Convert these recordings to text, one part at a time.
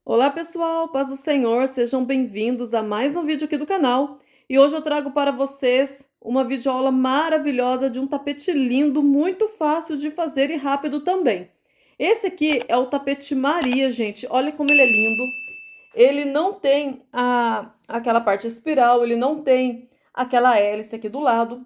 Olá pessoal, paz do Senhor, sejam bem-vindos a mais um vídeo aqui do canal. E hoje eu trago para vocês uma videoaula maravilhosa de um tapete lindo, muito fácil de fazer e rápido também. Esse aqui é o tapete Maria, gente, olha como ele é lindo. Ele não tem aquela parte espiral, ele não tem aquela hélice aqui do lado.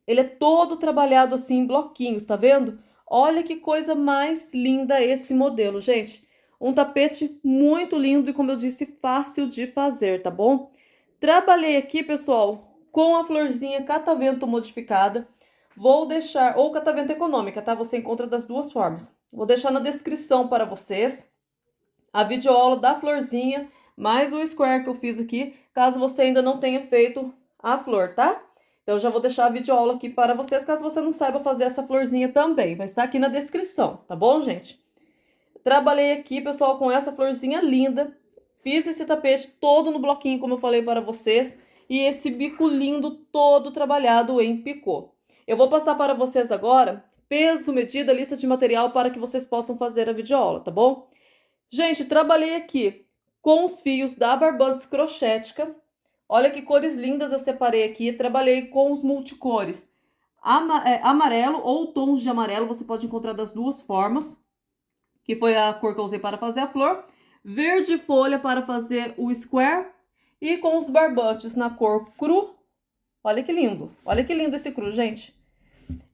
Ele é todo trabalhado assim em bloquinhos, tá vendo? Olha que coisa mais linda esse modelo, gente. Um tapete muito lindo e, como eu disse, fácil de fazer, tá bom? Trabalhei aqui, pessoal, com a florzinha catavento modificada. Vou deixar, ou catavento econômica, tá? Você encontra das duas formas. Vou deixar na descrição para vocês a videoaula da florzinha, mais o square que eu fiz aqui, caso você ainda não tenha feito a flor, tá? Então, eu já vou deixar a videoaula aqui para vocês, caso você não saiba fazer essa florzinha também. Vai estar aqui na descrição, tá bom, gente? Trabalhei aqui, pessoal, com essa florzinha linda. Fiz esse tapete todo no bloquinho, como eu falei para vocês. E esse bico lindo todo trabalhado em picô. Eu vou passar para vocês agora peso, medida, lista de material para que vocês possam fazer a videoaula, tá bom? Gente, trabalhei aqui com os fios da Barbantes Crochética. Olha que cores lindas eu separei aqui. Trabalhei com os multicores amarelo ou tons de amarelo. Você pode encontrar das duas formas, que foi a cor que eu usei para fazer a flor. Verde folha para fazer o square. E com os barbantes na cor cru. Olha que lindo. Olha que lindo esse cru, gente.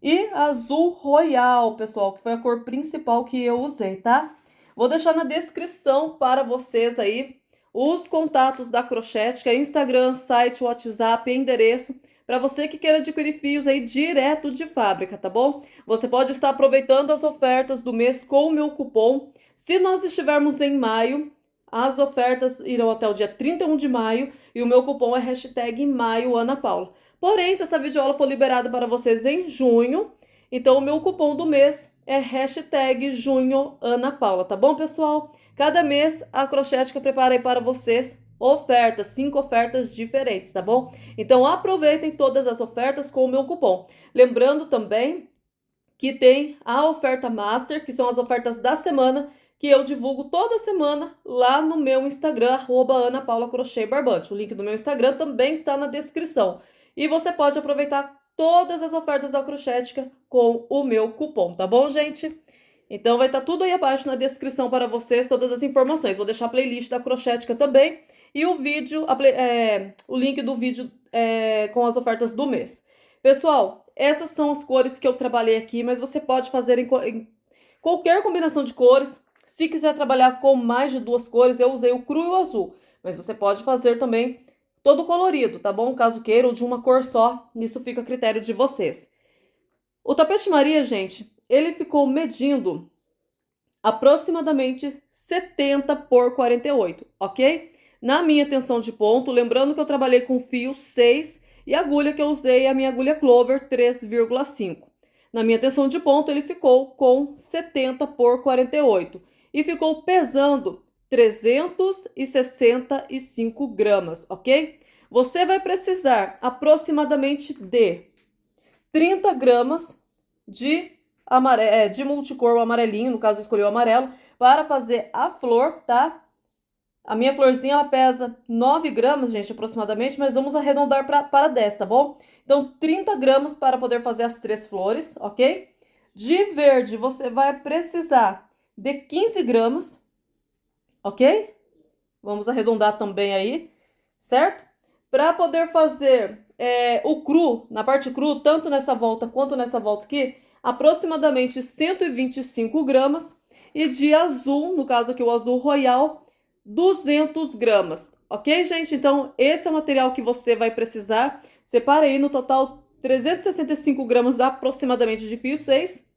E azul royal, pessoal, que foi a cor principal que eu usei, tá? Vou deixar na descrição para vocês aí os contatos da Crochética, Instagram, site, WhatsApp, endereço, para você que queira adquirir fios aí direto de fábrica, tá bom? Você pode estar aproveitando as ofertas do mês com o meu cupom. Se nós estivermos em maio, as ofertas irão até o dia 31 de maio e o meu cupom é hashtag Maio Ana Paula. Porém, se essa videoaula for liberada para vocês em junho, então o meu cupom do mês é hashtag Junho Ana Paula, tá bom, pessoal? Cada mês a Crochética prepara aí para vocês ofertas, 5 ofertas diferentes, tá bom? Então aproveitem todas as ofertas com o meu cupom. Lembrando também que tem a oferta Master, que são as ofertas da semana, que eu divulgo toda semana lá no meu Instagram, @AnaPaulaCrochêBarbante. O link do meu Instagram também está na descrição. E você pode aproveitar todas as ofertas da Crochética com o meu cupom, tá bom, gente? Então vai estar tudo aí abaixo na descrição para vocês, todas as informações. Vou deixar a playlist da Crochética também e o vídeo, o link do vídeo com as ofertas do mês. Pessoal, essas são as cores que eu trabalhei aqui, mas você pode fazer em qualquer combinação de cores. Se quiser trabalhar com mais de duas cores, eu usei o cru e o azul, mas você pode fazer também todo colorido, tá bom? Caso queira, ou de uma cor só, isso fica a critério de vocês. O tapete Maria, gente, ele ficou medindo aproximadamente 70 por 48, ok? Na minha tensão de ponto, lembrando que eu trabalhei com fio 6 e a agulha que eu usei é a minha agulha Clover 3,5. Na minha tensão de ponto, ele ficou com 70 por 48 e ficou pesando 365 gramas, ok? Você vai precisar aproximadamente de 30 gramas de multicor, o amarelinho, no caso eu escolhi o amarelo, para fazer a flor, tá? A minha florzinha, ela pesa 9 gramas, gente, aproximadamente, mas vamos arredondar para 10, tá bom? Então, 30 gramas para poder fazer as 3 flores, ok? De verde, você vai precisar de 15 gramas, ok? Vamos arredondar também aí, certo? Para poder fazer o cru, na parte cru, tanto nessa volta quanto nessa volta aqui, aproximadamente 125 gramas. E de azul, no caso aqui o azul royal, 200 gramas. Ok, gente? Então, esse é o material que você vai precisar. Separe aí no total 365 gramas aproximadamente de fio 6.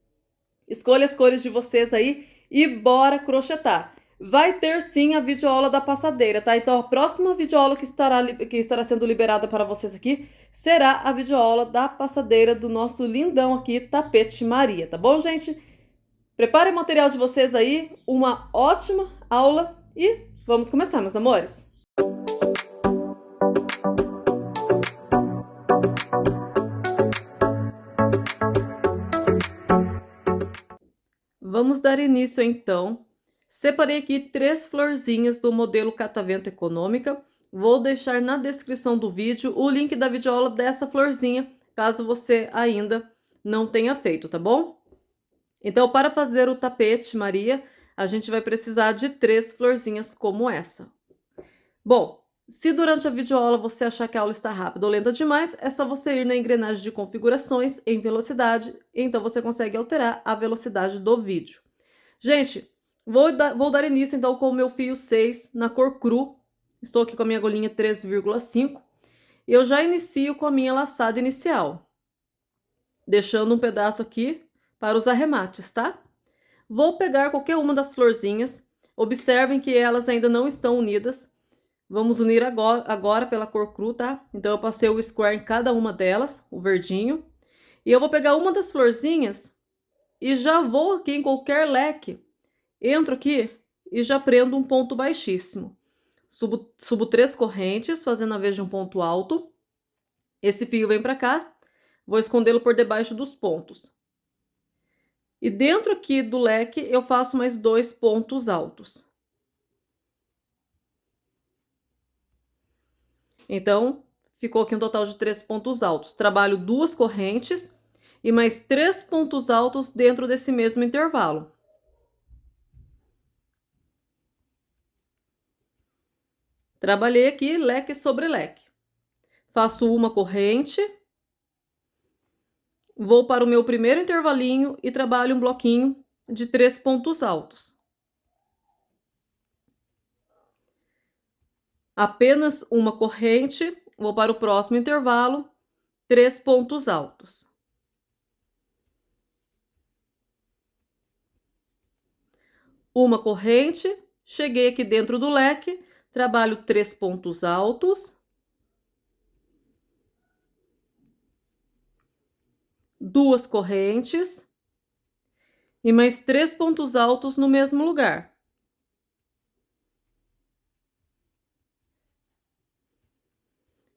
Escolha as cores de vocês aí e bora crochetar. Vai ter sim a videoaula da passadeira, tá? Então a próxima videoaula que estará sendo liberada para vocês aqui será a videoaula da passadeira do nosso lindão aqui, Tapete Maria, tá bom, gente? Prepare o material de vocês aí, uma ótima aula e vamos começar, meus amores! Vamos dar início então. Separei aqui 3 florzinhas do modelo Catavento Econômica. Vou deixar na descrição do vídeo o link da videoaula dessa florzinha, caso você ainda não tenha feito, tá bom? Então, para fazer o tapete Maria, a gente vai precisar de 3 florzinhas como essa. Bom, se durante a videoaula você achar que a aula está rápida ou lenta demais, é só você ir na engrenagem de configurações em velocidade, então você consegue alterar a velocidade do vídeo. Gente, vou dar início então com o meu fio 6 na cor cru. Estou aqui com a minha agulhinha 3,5 e eu já inicio com a minha laçada inicial, deixando um pedaço aqui para os arremates, tá? Vou pegar qualquer uma das florzinhas, observem que elas ainda não estão unidas. Vamos unir agora pela cor cru, tá? Então eu passei o square em cada uma delas, o verdinho. E eu vou pegar uma das florzinhas e já vou aqui em qualquer leque. Entro aqui e já prendo um ponto baixíssimo. Subo 3 correntes, fazendo a vez de um ponto alto. Esse fio vem pra cá. Vou escondê-lo por debaixo dos pontos. E dentro aqui do leque eu faço mais 2 pontos altos. Então, ficou aqui um total de 3 pontos altos. Trabalho 2 correntes e mais 3 pontos altos dentro desse mesmo intervalo. Trabalhei aqui leque sobre leque. Faço uma corrente. Vou para o meu primeiro intervalinho e trabalho um bloquinho de 3 pontos altos. Apenas uma corrente, vou para o próximo intervalo, 3 pontos altos. Uma corrente, cheguei aqui dentro do leque, trabalho 3 pontos altos. 2 correntes e mais 3 pontos altos no mesmo lugar.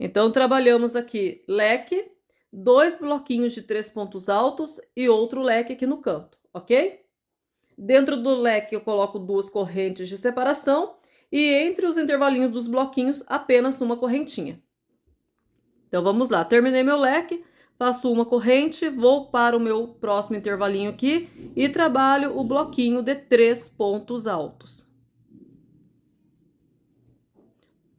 Então, trabalhamos aqui leque, 2 bloquinhos de 3 pontos altos e outro leque aqui no canto, ok? Dentro do leque eu coloco 2 correntes de separação e entre os intervalinhos dos bloquinhos apenas uma correntinha. Então, vamos lá. Terminei meu leque, faço uma corrente, vou para o meu próximo intervalinho aqui e trabalho o bloquinho de 3 pontos altos.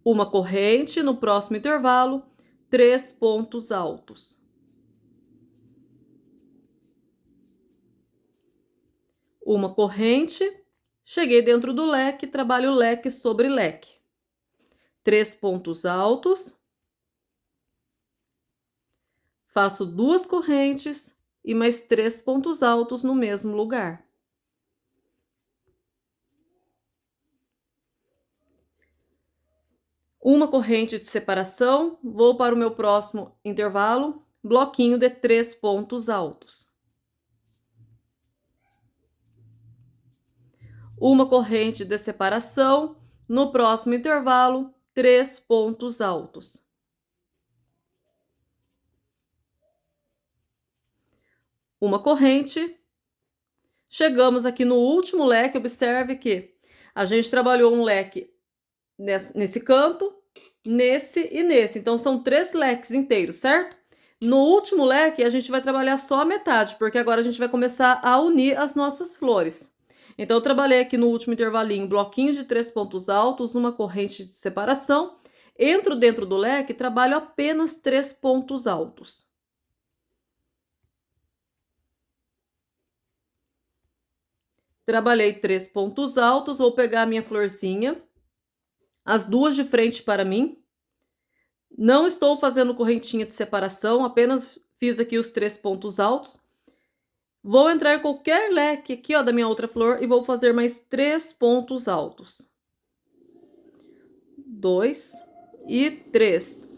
Uma corrente no próximo intervalo, 3 pontos altos. Uma corrente, cheguei dentro do leque, trabalho leque sobre leque. 3 pontos altos. Faço 2 correntes e mais 3 pontos altos no mesmo lugar. Uma corrente de separação, vou para o meu próximo intervalo, bloquinho de 3 pontos altos. Uma corrente de separação, no próximo intervalo, 3 pontos altos. Uma corrente. Chegamos aqui no último leque, observe que a gente trabalhou um leque nesse canto, nesse e nesse. Então, são 3 leques inteiros, certo? No último leque, a gente vai trabalhar só a metade, porque agora a gente vai começar a unir as nossas flores. Então, eu trabalhei aqui no último intervalinho bloquinhos de 3 pontos altos, uma corrente de separação. Entro dentro do leque, trabalho apenas 3 pontos altos. Trabalhei 3 pontos altos, vou pegar a minha florzinha, as 2 de frente para mim. Não estou fazendo correntinha de separação, apenas fiz aqui os 3 pontos altos. Vou entrar em qualquer leque aqui, ó, da minha outra flor e vou fazer mais 3 pontos altos. 2 e 3.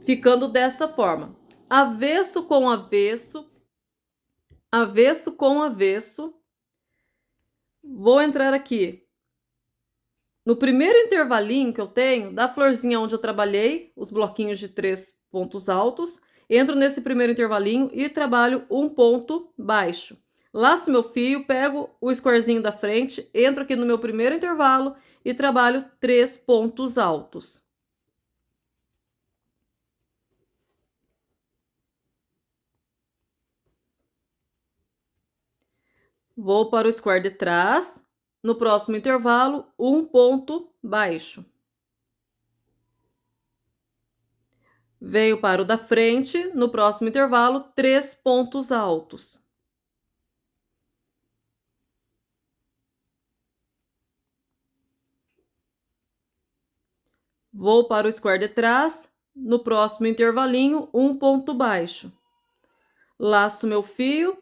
Ficando dessa forma. Avesso com avesso. Avesso com avesso. Vou entrar aqui no primeiro intervalinho que eu tenho, da florzinha onde eu trabalhei, os bloquinhos de 3 pontos altos, entro nesse primeiro intervalinho e trabalho um ponto baixo. Laço meu fio, pego o squarezinho da frente, entro aqui no meu primeiro intervalo e trabalho 3 pontos altos. Vou para o square de trás, no próximo intervalo, um ponto baixo. Venho para o da frente, no próximo intervalo, 3 pontos altos. Vou para o square de trás, no próximo intervalinho, um ponto baixo. Laço meu fio,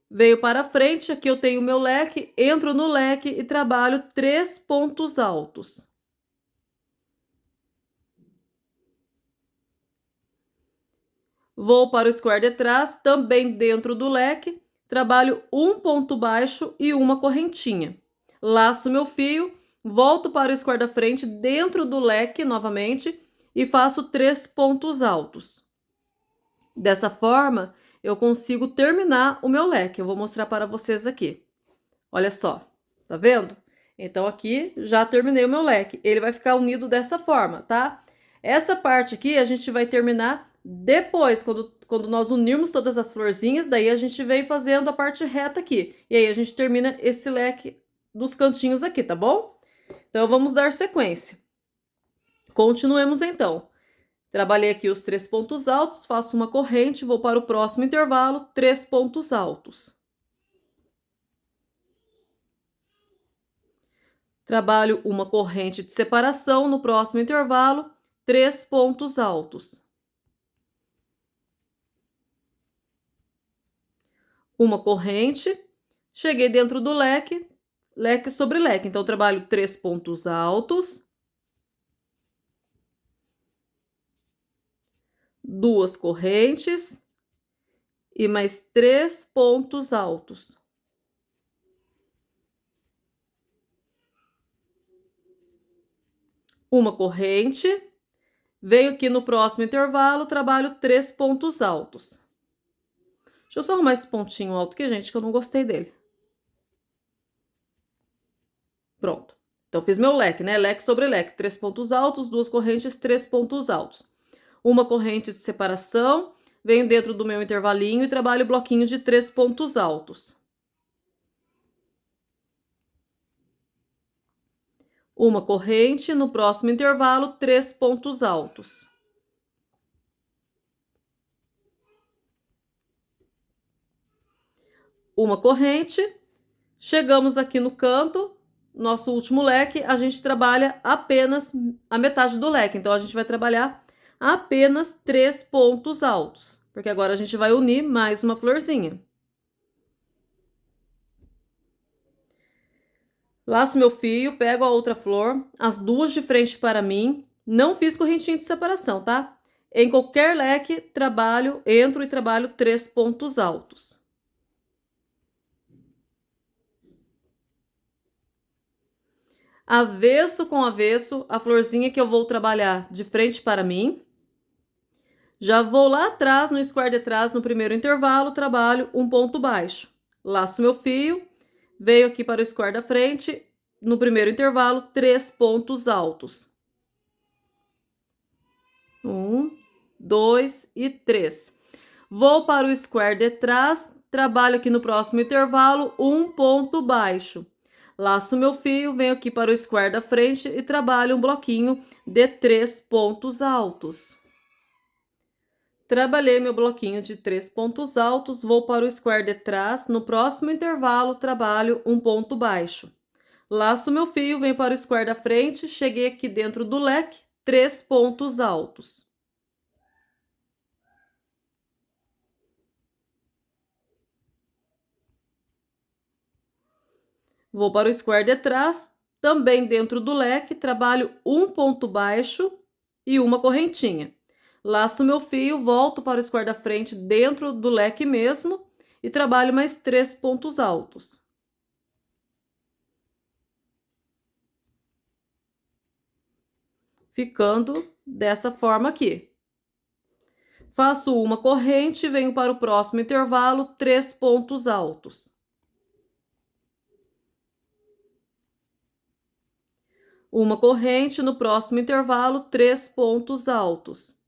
venho para frente, aqui eu tenho meu leque, entro no leque e trabalho 3 pontos altos. Vou para o square de trás, também dentro do leque, trabalho um ponto baixo e uma correntinha. Laço meu fio, volto para o square da frente, dentro do leque novamente, e faço 3 pontos altos. Dessa forma, eu consigo terminar o meu leque. Eu vou mostrar para vocês aqui. Olha só, tá vendo? Então, aqui já terminei o meu leque. Ele vai ficar unido dessa forma, tá? Essa parte aqui a gente vai terminar depois, quando nós unirmos todas as florzinhas, daí a gente vem fazendo a parte reta aqui. E aí a gente termina esse leque dos cantinhos aqui, tá bom? Então, vamos dar sequência. Continuemos então. Trabalhei aqui os 3 pontos altos, faço uma corrente, vou para o próximo intervalo, 3 pontos altos. Trabalho uma corrente de separação no próximo intervalo, 3 pontos altos. Uma corrente, cheguei dentro do leque, leque sobre leque. Então, eu trabalho 3 pontos altos, 2 correntes e mais 3 pontos altos. Uma corrente, venho aqui no próximo intervalo, trabalho 3 pontos altos. Deixa eu só arrumar esse pontinho alto aqui, gente, que eu não gostei dele. Pronto. Então, fiz meu leque, né? Leque sobre leque. 3 pontos altos, 2 correntes, 3 pontos altos. Uma corrente de separação, venho dentro do meu intervalinho e trabalho o bloquinho de 3 pontos altos. Uma corrente, no próximo intervalo, 3 pontos altos. Uma corrente, chegamos aqui no canto, nosso último leque, a gente trabalha apenas a metade do leque. Então, a gente vai trabalhar apenas 3 pontos altos, porque agora a gente vai unir mais uma florzinha. Laço meu fio, pego a outra flor, as duas de frente para mim, não fiz correntinha de separação, tá? Em qualquer leque, trabalho, entro e trabalho 3 pontos altos. Avesso com avesso, a florzinha que eu vou trabalhar de frente para mim. Já vou lá atrás, no square de trás, no primeiro intervalo, trabalho um ponto baixo. Laço meu fio, venho aqui para o square da frente, no primeiro intervalo, 3 pontos altos. 1, 2 e 3. Vou para o square de trás, trabalho aqui no próximo intervalo, um ponto baixo. Laço meu fio, venho aqui para o square da frente e trabalho um bloquinho de 3 pontos altos. Trabalhei meu bloquinho de 3 pontos altos, vou para o square de trás, no próximo intervalo trabalho um ponto baixo. Laço meu fio, venho para o square da frente, cheguei aqui dentro do leque, 3 pontos altos. Vou para o square de trás, também dentro do leque, trabalho um ponto baixo e uma correntinha. Laço meu fio, volto para o square da frente dentro do leque mesmo e trabalho mais 3 pontos altos. Ficando dessa forma aqui. Faço uma corrente, venho para o próximo intervalo, 3 pontos altos. Uma corrente, no próximo intervalo, 3 pontos altos.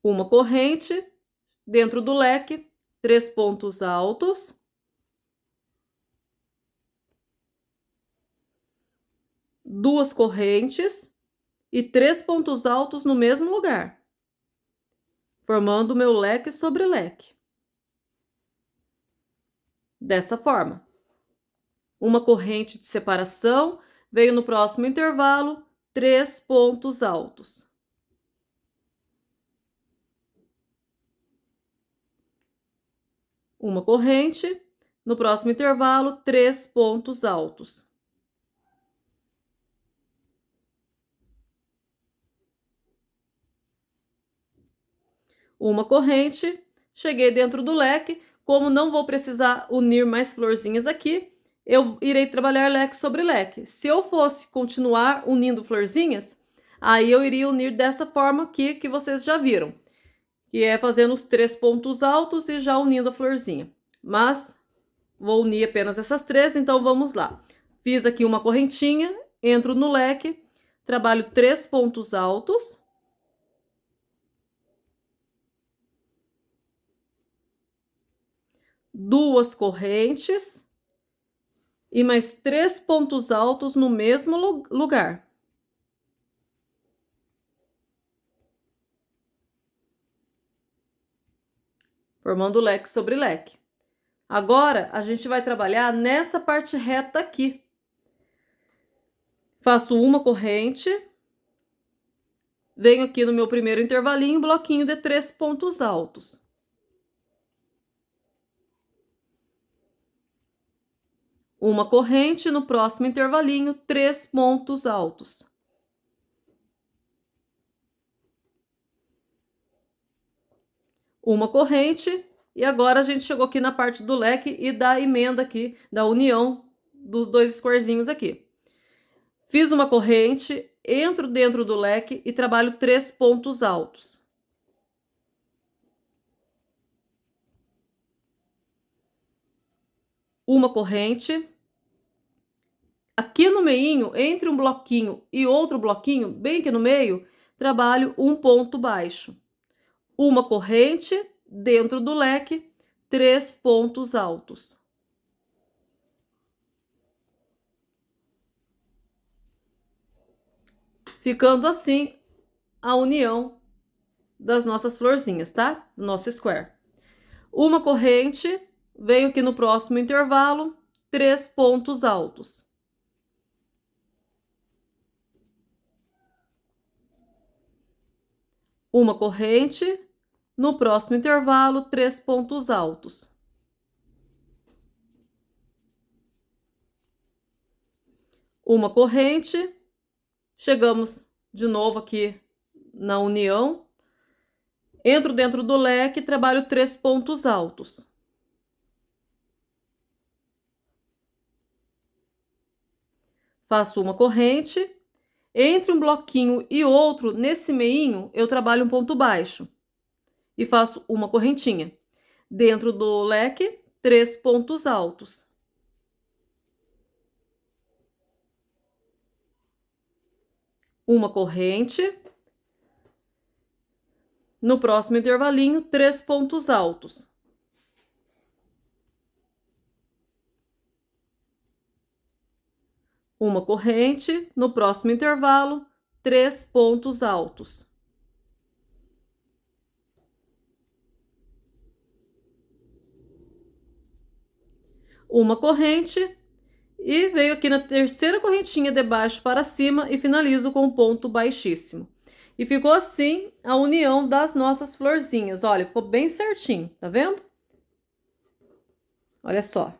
Uma corrente, dentro do leque, 3 pontos altos. Duas correntes e 3 pontos altos no mesmo lugar, formando o meu leque sobre leque. Dessa forma. Uma corrente de separação, veio no próximo intervalo, 3 pontos altos. Uma corrente, no próximo intervalo, 3 pontos altos. Uma corrente, cheguei dentro do leque. Como não vou precisar unir mais florzinhas aqui, eu irei trabalhar leque sobre leque. Se eu fosse continuar unindo florzinhas, aí eu iria unir dessa forma aqui que vocês já viram, que é fazendo os 3 pontos altos e já unindo a florzinha. Mas vou unir apenas essas 3, então vamos lá. Fiz aqui uma correntinha, entro no leque, trabalho 3 pontos altos. Duas correntes e mais 3 pontos altos no mesmo lugar. Formando leque sobre leque. Agora, a gente vai trabalhar nessa parte reta aqui. Faço uma corrente, venho aqui no meu primeiro intervalinho, bloquinho de 3 pontos altos. Uma corrente, no próximo intervalinho, 3 pontos altos. Uma corrente, e agora a gente chegou aqui na parte do leque e da emenda aqui, da união dos dois squarezinhos aqui. Fiz uma corrente, entro dentro do leque e trabalho 3 pontos altos. Uma corrente. Aqui no meinho, entre um bloquinho e outro bloquinho, bem aqui no meio, trabalho um ponto baixo. Uma corrente, dentro do leque, 3 pontos altos. Ficando assim a união das nossas florzinhas, tá? Do nosso square. Uma corrente, venho aqui no próximo intervalo, 3 pontos altos. Uma corrente, no próximo intervalo, 3 pontos altos. Uma corrente, chegamos de novo aqui na união, entro dentro do leque e trabalho 3 pontos altos. Faço uma corrente, entre um bloquinho e outro, nesse meinho, eu trabalho um ponto baixo e faço uma correntinha. Dentro do leque, 3 pontos altos. Uma corrente. No próximo intervalinho, 3 pontos altos. Uma corrente, no próximo intervalo, 3 pontos altos. Uma corrente e veio aqui na terceira correntinha de baixo para cima e finalizo com um ponto baixíssimo. E ficou assim a união das nossas florzinhas. Olha, ficou bem certinho, tá vendo? Olha só.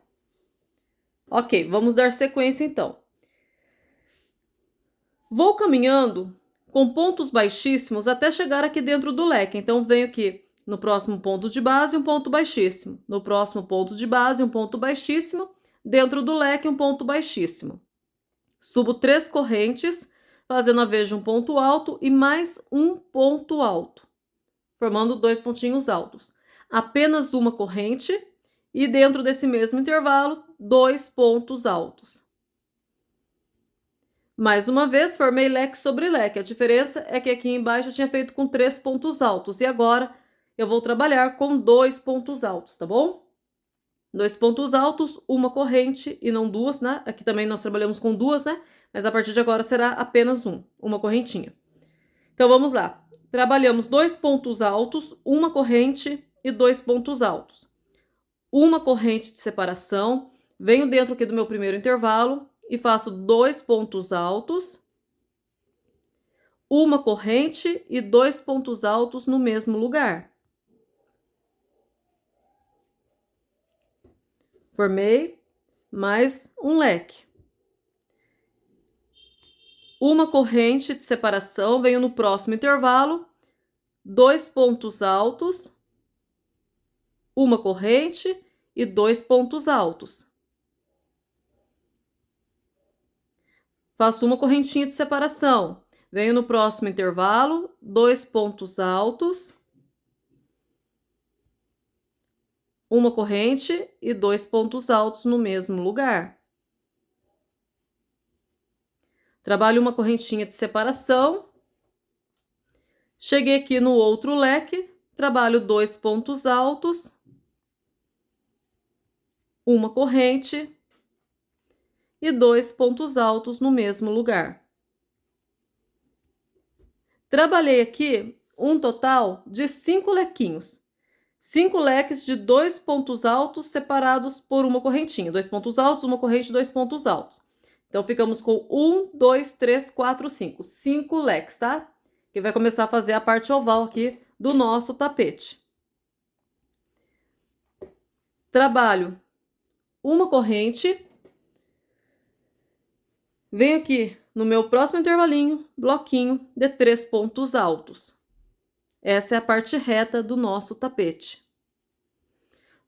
Ok, vamos dar sequência então. Vou caminhando com pontos baixíssimos até chegar aqui dentro do leque. Então, venho aqui no próximo ponto de base, um ponto baixíssimo. No próximo ponto de base, um ponto baixíssimo. Dentro do leque, um ponto baixíssimo. Subo 3 correntes, fazendo a vez de um ponto alto e mais um ponto alto, formando 2 pontinhos altos. Apenas uma corrente e dentro desse mesmo intervalo, 2 pontos altos. Mais uma vez, formei leque sobre leque. A diferença é que aqui embaixo eu tinha feito com 3 pontos altos. E agora eu vou trabalhar com 2 pontos altos, tá bom? 2 pontos altos, uma corrente e não duas, né? Aqui também nós trabalhamos com duas, né? Mas a partir de agora será apenas uma correntinha. Então, vamos lá. Trabalhamos 2 pontos altos, uma corrente e 2 pontos altos. Uma corrente de separação. Venho dentro aqui do meu primeiro intervalo e faço 2 pontos altos, uma corrente e 2 pontos altos no mesmo lugar. Formei mais um leque. Uma corrente de separação, venho no próximo intervalo, 2 pontos altos, uma corrente e 2 pontos altos. Faço uma correntinha de separação. Venho no próximo intervalo, 2 pontos altos, uma corrente e 2 pontos altos no mesmo lugar. Trabalho uma correntinha de separação. Cheguei aqui no outro leque, trabalho 2 pontos altos, uma corrente e 2 pontos altos no mesmo lugar. Trabalhei aqui um total de 5 lequinhos. 5 leques de 2 pontos altos separados por uma correntinha. 2 pontos altos, uma corrente, 2 pontos altos. Então, ficamos com 1, 2, 3, 4, 5. 5 leques, tá? Que vai começar a fazer a parte oval aqui do nosso tapete. Trabalho uma corrente. Venho aqui no meu próximo intervalinho, bloquinho de 3 pontos altos. Essa é a parte reta do nosso tapete.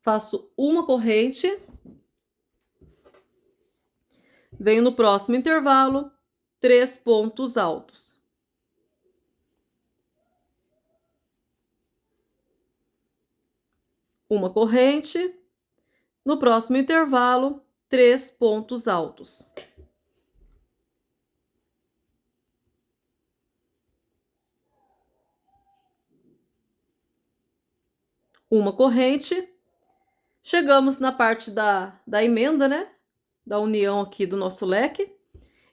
Faço uma corrente. Venho no próximo intervalo, 3 pontos altos. Uma corrente. No próximo intervalo, 3 pontos altos. Uma corrente. Chegamos na parte da emenda, né? Da união aqui do nosso leque.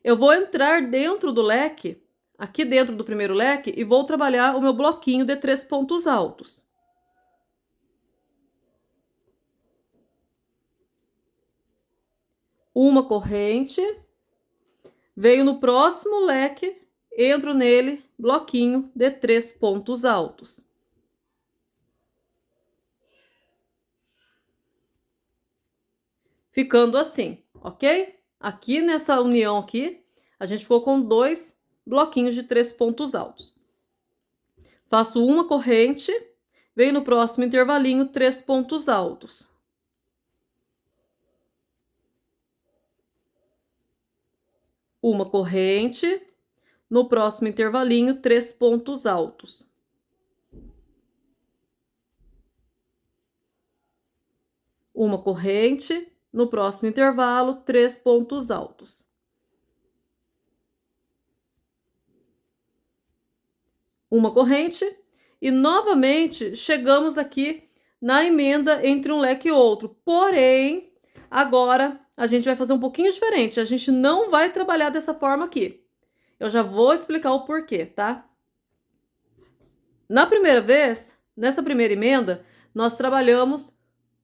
Eu vou entrar dentro do leque, aqui dentro do primeiro leque, e vou trabalhar o meu bloquinho de 3 pontos altos. Uma corrente. Venho no próximo leque, entro nele, bloquinho de 3 pontos altos. Ficando assim, ok? Aqui nessa união aqui, a gente ficou com 2 bloquinhos de 3 pontos altos. Faço uma corrente, venho no próximo intervalinho, 3 pontos altos. Uma corrente, no próximo intervalinho, 3 pontos altos. Uma corrente, no próximo intervalo, 3 pontos altos. Uma corrente e novamente chegamos aqui na emenda entre um leque e outro. Porém, agora a gente vai fazer um pouquinho diferente. A gente não vai trabalhar dessa forma aqui. Eu já vou explicar o porquê, tá? Na primeira vez, nessa primeira emenda, nós trabalhamos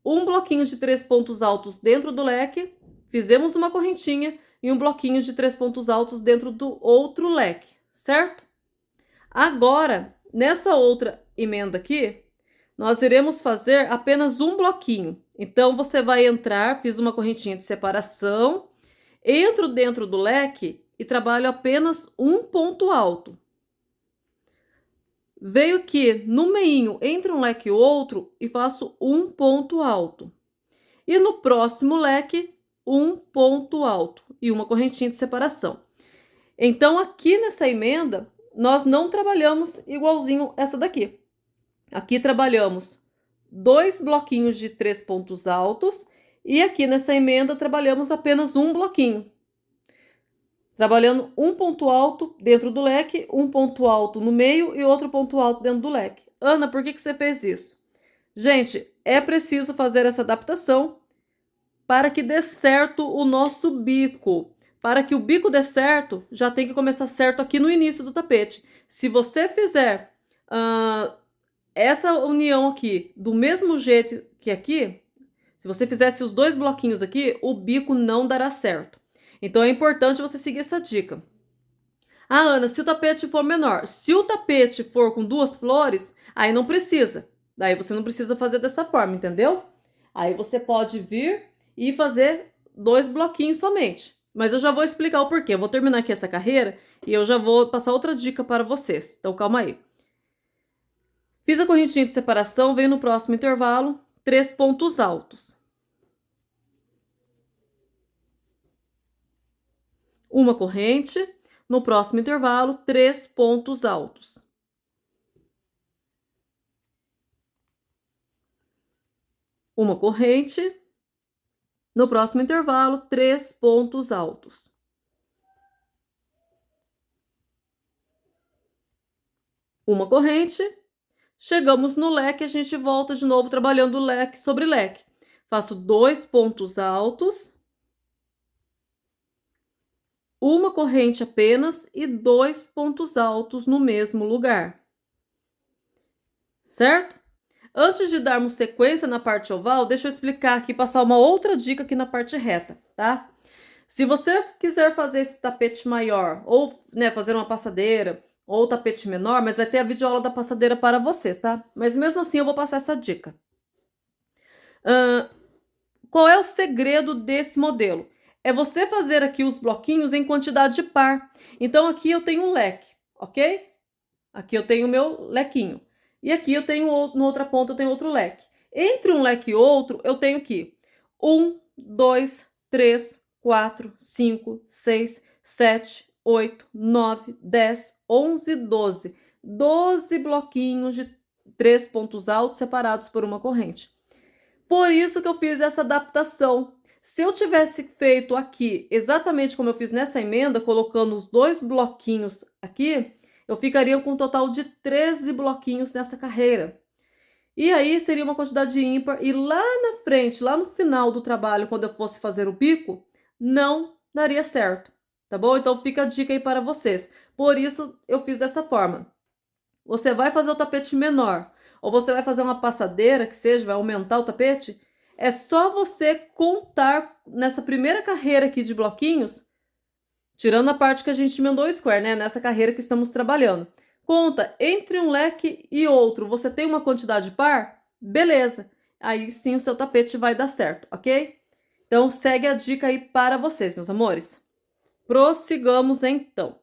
um bloquinho de 3 pontos altos dentro do leque, fizemos uma correntinha e um bloquinho de 3 pontos altos dentro do outro leque, certo? Agora, nessa outra emenda aqui, nós iremos fazer apenas um bloquinho. Então, você vai entrar, fiz uma correntinha de separação, entro dentro do leque e trabalho apenas um ponto alto. Venho aqui no meinho, entre um leque e outro, e faço um ponto alto. E no próximo leque, um ponto alto e uma correntinha de separação. Então, aqui nessa emenda, nós não trabalhamos igualzinho essa daqui. Aqui trabalhamos 2 bloquinhos de 3 pontos altos e aqui nessa emenda trabalhamos apenas um bloquinho. Trabalhando um ponto alto dentro do leque, um ponto alto no meio e outro ponto alto dentro do leque. Ana, por que você fez isso? Gente, é preciso fazer essa adaptação para que dê certo o nosso bico. Para que o bico dê certo, já tem que começar certo aqui no início do tapete. Se você fizer essa união aqui do mesmo jeito que aqui, se você fizesse os 2 bloquinhos aqui, o bico não dará certo. Então é importante você seguir essa dica. Ah, Ana, se o tapete for menor, se o tapete for com 2 flores, aí não precisa. Daí você não precisa fazer dessa forma, entendeu? Aí você pode vir e fazer 2 bloquinhos somente. Mas eu já vou explicar o porquê. Eu vou terminar aqui essa carreira e eu já vou passar outra dica para vocês. Então calma aí. Fiz a correntinha de separação, venho no próximo intervalo, 3 pontos altos. Uma corrente, no próximo intervalo, 3 pontos altos. Uma corrente, no próximo intervalo, 3 pontos altos. Uma corrente, chegamos no leque, a gente volta de novo trabalhando leque sobre leque. Faço 2 pontos altos, uma corrente apenas e 2 pontos altos no mesmo lugar. Certo? Antes de darmos sequência na parte oval, deixa eu explicar aqui, passar uma outra dica aqui na parte reta, tá? Se você quiser fazer esse tapete maior, ou fazer uma passadeira, ou tapete menor, mas vai ter a videoaula da passadeira para vocês, tá? Mas mesmo assim eu vou passar essa dica. Qual é o segredo desse modelo? É você fazer aqui os bloquinhos em quantidade par. Então aqui eu tenho um leque, ok? Aqui eu tenho o meu lequinho. E aqui eu tenho, na outra ponta eu tenho outro leque. Entre um leque e outro, eu tenho aqui 1, 2, 3, 4, 5, 6, 7, 8, 9, 10, 11, 12. 12 bloquinhos de 3 pontos altos separados por uma corrente. Por isso que eu fiz essa adaptação. Se eu tivesse feito aqui exatamente como eu fiz nessa emenda, colocando os 2 bloquinhos aqui, eu ficaria com um total de 13 bloquinhos nessa carreira. E aí seria uma quantidade ímpar, e lá na frente, lá no final do trabalho, quando eu fosse fazer o bico, não daria certo, tá bom? Então fica a dica aí para vocês. Por isso eu fiz dessa forma. Você vai fazer o tapete menor, ou você vai fazer uma passadeira, que seja, vai aumentar o tapete, é só você contar nessa primeira carreira aqui de bloquinhos, tirando a parte que a gente emendou o square, né? Nessa carreira que estamos trabalhando. Conta, entre um leque e outro, você tem uma quantidade par? Beleza. Aí sim o seu tapete vai dar certo, ok? Então segue a dica aí para vocês, meus amores. Prossigamos então.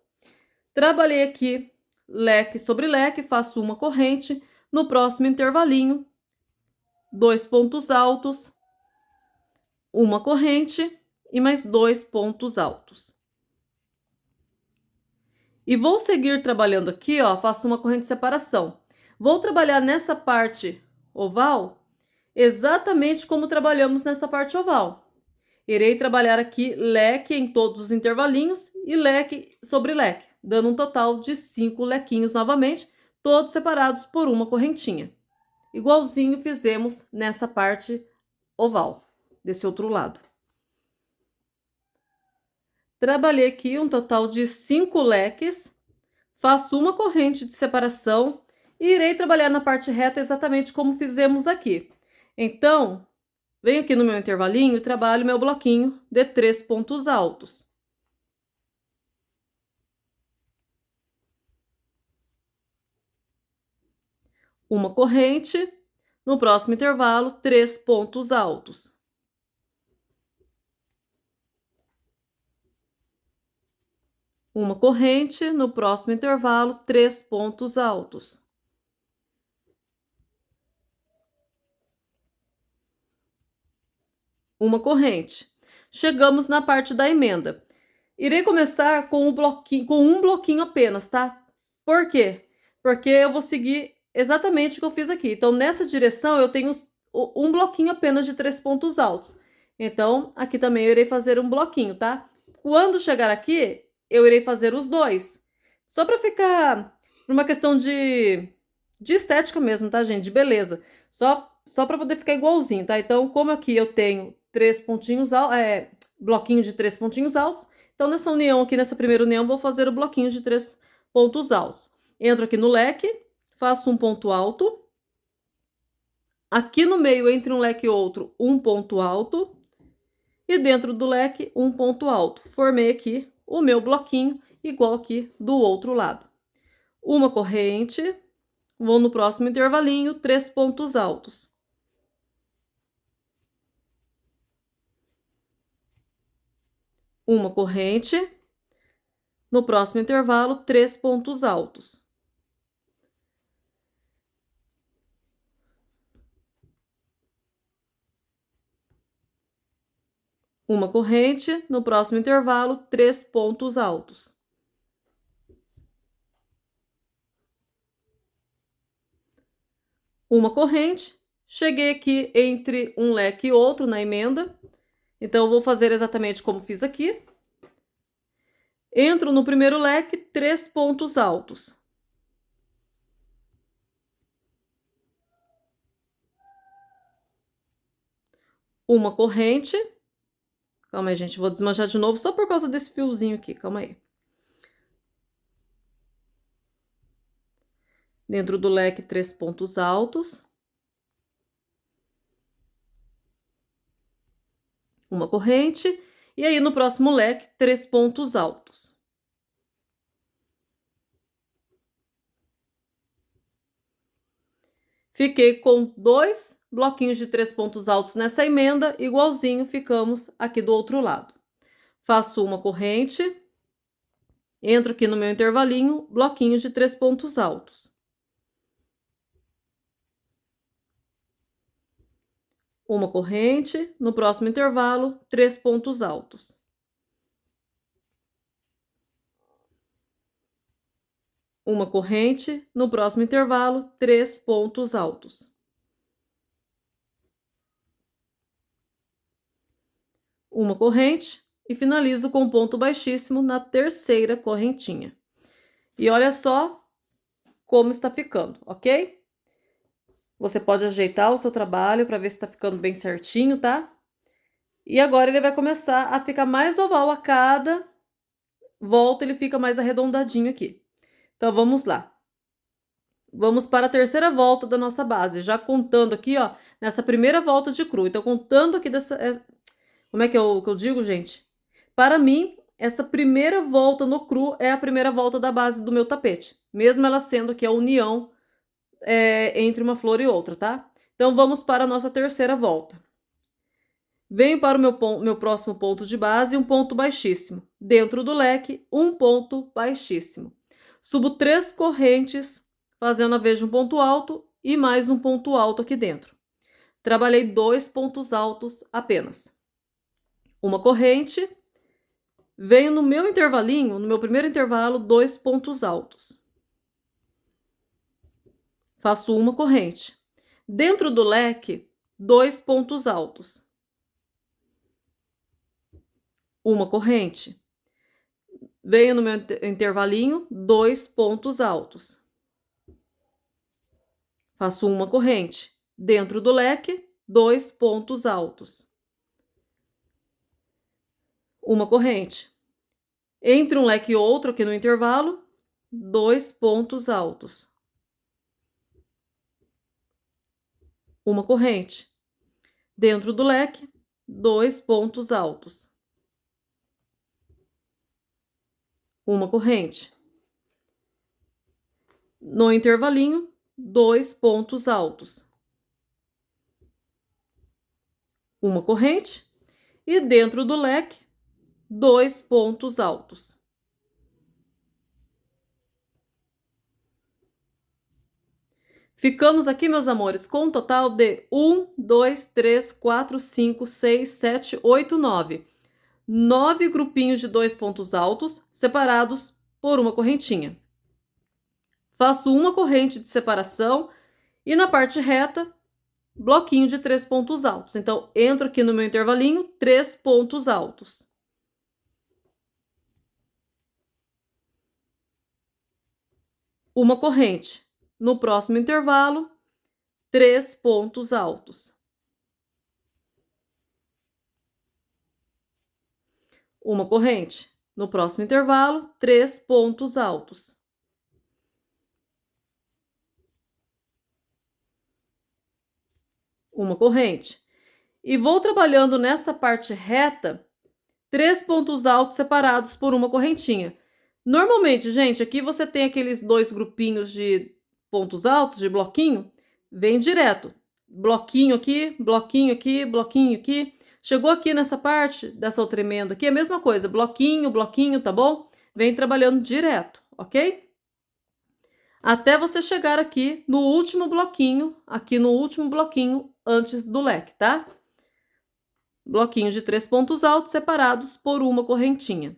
Trabalhei aqui leque sobre leque, faço uma corrente. No próximo intervalinho, 2 pontos altos, uma corrente e mais 2 pontos altos. E vou seguir trabalhando aqui, ó, faço uma corrente de separação. Vou trabalhar nessa parte oval exatamente como trabalhamos nessa parte oval. Irei trabalhar aqui leque em todos os intervalinhos e leque sobre leque, dando um total de 5 lequinhos novamente, todos separados por uma correntinha. Igualzinho fizemos nessa parte oval, desse outro lado. Trabalhei aqui um total de 5 leques, faço uma corrente de separação e irei trabalhar na parte reta exatamente como fizemos aqui. Então, venho aqui no meu intervalinho e trabalho meu bloquinho de 3 pontos altos. Uma corrente, no próximo intervalo, 3 pontos altos. Uma corrente, no próximo intervalo, 3 pontos altos. Uma corrente. Chegamos na parte da emenda. Irei começar com um bloquinho apenas, tá? Por quê? Porque eu vou seguir exatamente o que eu fiz aqui. Então, nessa direção, eu tenho um bloquinho apenas de 3 pontos altos. Então, aqui também eu irei fazer um bloquinho, tá? Quando chegar aqui, eu irei fazer os dois. Só para ficar uma questão de estética mesmo, tá, gente? De beleza. Só para poder ficar igualzinho, tá? Então, como aqui eu tenho 3 pontinhos altos, bloquinho de 3 pontinhos altos, então nessa união aqui, nessa primeira união, vou fazer o bloquinho de 3 pontos altos. Entro aqui no leque, faço um ponto alto. Aqui no meio, entre um leque e outro, um ponto alto. E dentro do leque, um ponto alto. Formei aqui o meu bloquinho, igual aqui do outro lado. Uma corrente, vou no próximo intervalinho, 3 pontos altos. Uma corrente, no próximo intervalo, 3 pontos altos. Uma corrente, no próximo intervalo, 3 pontos altos. Uma corrente, cheguei aqui entre um leque e outro na emenda, então eu vou fazer exatamente como fiz aqui. Entro no primeiro leque, 3 pontos altos. Uma corrente. Calma aí, gente, vou desmanchar de novo só por causa desse fiozinho aqui, calma aí. Dentro do leque, 3 pontos altos. Uma corrente. E aí, no próximo leque, 3 pontos altos. Fiquei com 2 bloquinhos de 3 pontos altos nessa emenda, igualzinho ficamos aqui do outro lado. Faço uma corrente, entro aqui no meu intervalinho, bloquinho de 3 pontos altos. Uma corrente, no próximo intervalo, 3 pontos altos. Uma corrente, no próximo intervalo, 3 pontos altos. Uma corrente e finalizo com ponto baixíssimo na terceira correntinha. E olha só como está ficando, ok? Você pode ajeitar o seu trabalho para ver se está ficando bem certinho, tá? E agora ele vai começar a ficar mais oval a cada volta, ele fica mais arredondadinho aqui. Então, vamos lá. Vamos para a terceira volta da nossa base, já contando aqui, ó, nessa primeira volta de cru. Então, contando aqui dessa... Como é que eu digo, gente? Para mim, essa primeira volta no cru é a primeira volta da base do meu tapete. Mesmo ela sendo aqui a união entre uma flor e outra, tá? Então, vamos para a nossa terceira volta. Venho para o meu próximo ponto de base, um ponto baixíssimo. Dentro do leque, um ponto baixíssimo. Subo 3 correntes, fazendo a vez de um ponto alto e mais um ponto alto aqui dentro. Trabalhei 2 pontos altos apenas. Uma corrente. Venho no meu intervalinho, no meu primeiro intervalo, 2 pontos altos. Faço uma corrente. Dentro do leque, 2 pontos altos. Uma corrente. Venho no meu intervalinho, 2 pontos altos. Faço uma corrente. Dentro do leque, 2 pontos altos. Uma corrente. Entre um leque e outro, aqui no intervalo, 2 pontos altos. Uma corrente. Dentro do leque, 2 pontos altos. Uma corrente. No intervalinho, 2 pontos altos. Uma corrente. E dentro do leque, 2 pontos altos. Ficamos aqui, meus amores, com um total de 1, 2, 3, 4, 5, 6, 7, 8, 9. 9 grupinhos de 2 pontos altos, separados por uma correntinha. faço uma corrente de separação e na parte reta, bloquinho de 3 pontos altos. Então, entro aqui no meu intervalinho, 3 pontos altos. Uma corrente. No próximo intervalo, 3 pontos altos. Uma corrente. No próximo intervalo, 3 pontos altos. Uma corrente. E vou trabalhando nessa parte reta, 3 pontos altos separados por uma correntinha. Normalmente, gente, aqui você tem aqueles 2 grupinhos de pontos altos, de bloquinho, vem direto. Bloquinho aqui, bloquinho aqui, bloquinho aqui. Chegou aqui nessa parte dessa outra emenda aqui, a mesma coisa, bloquinho, bloquinho, tá bom? Vem trabalhando direto, ok? Até você chegar aqui no último bloquinho, antes do leque, tá? Bloquinho de 3 pontos altos separados por uma correntinha.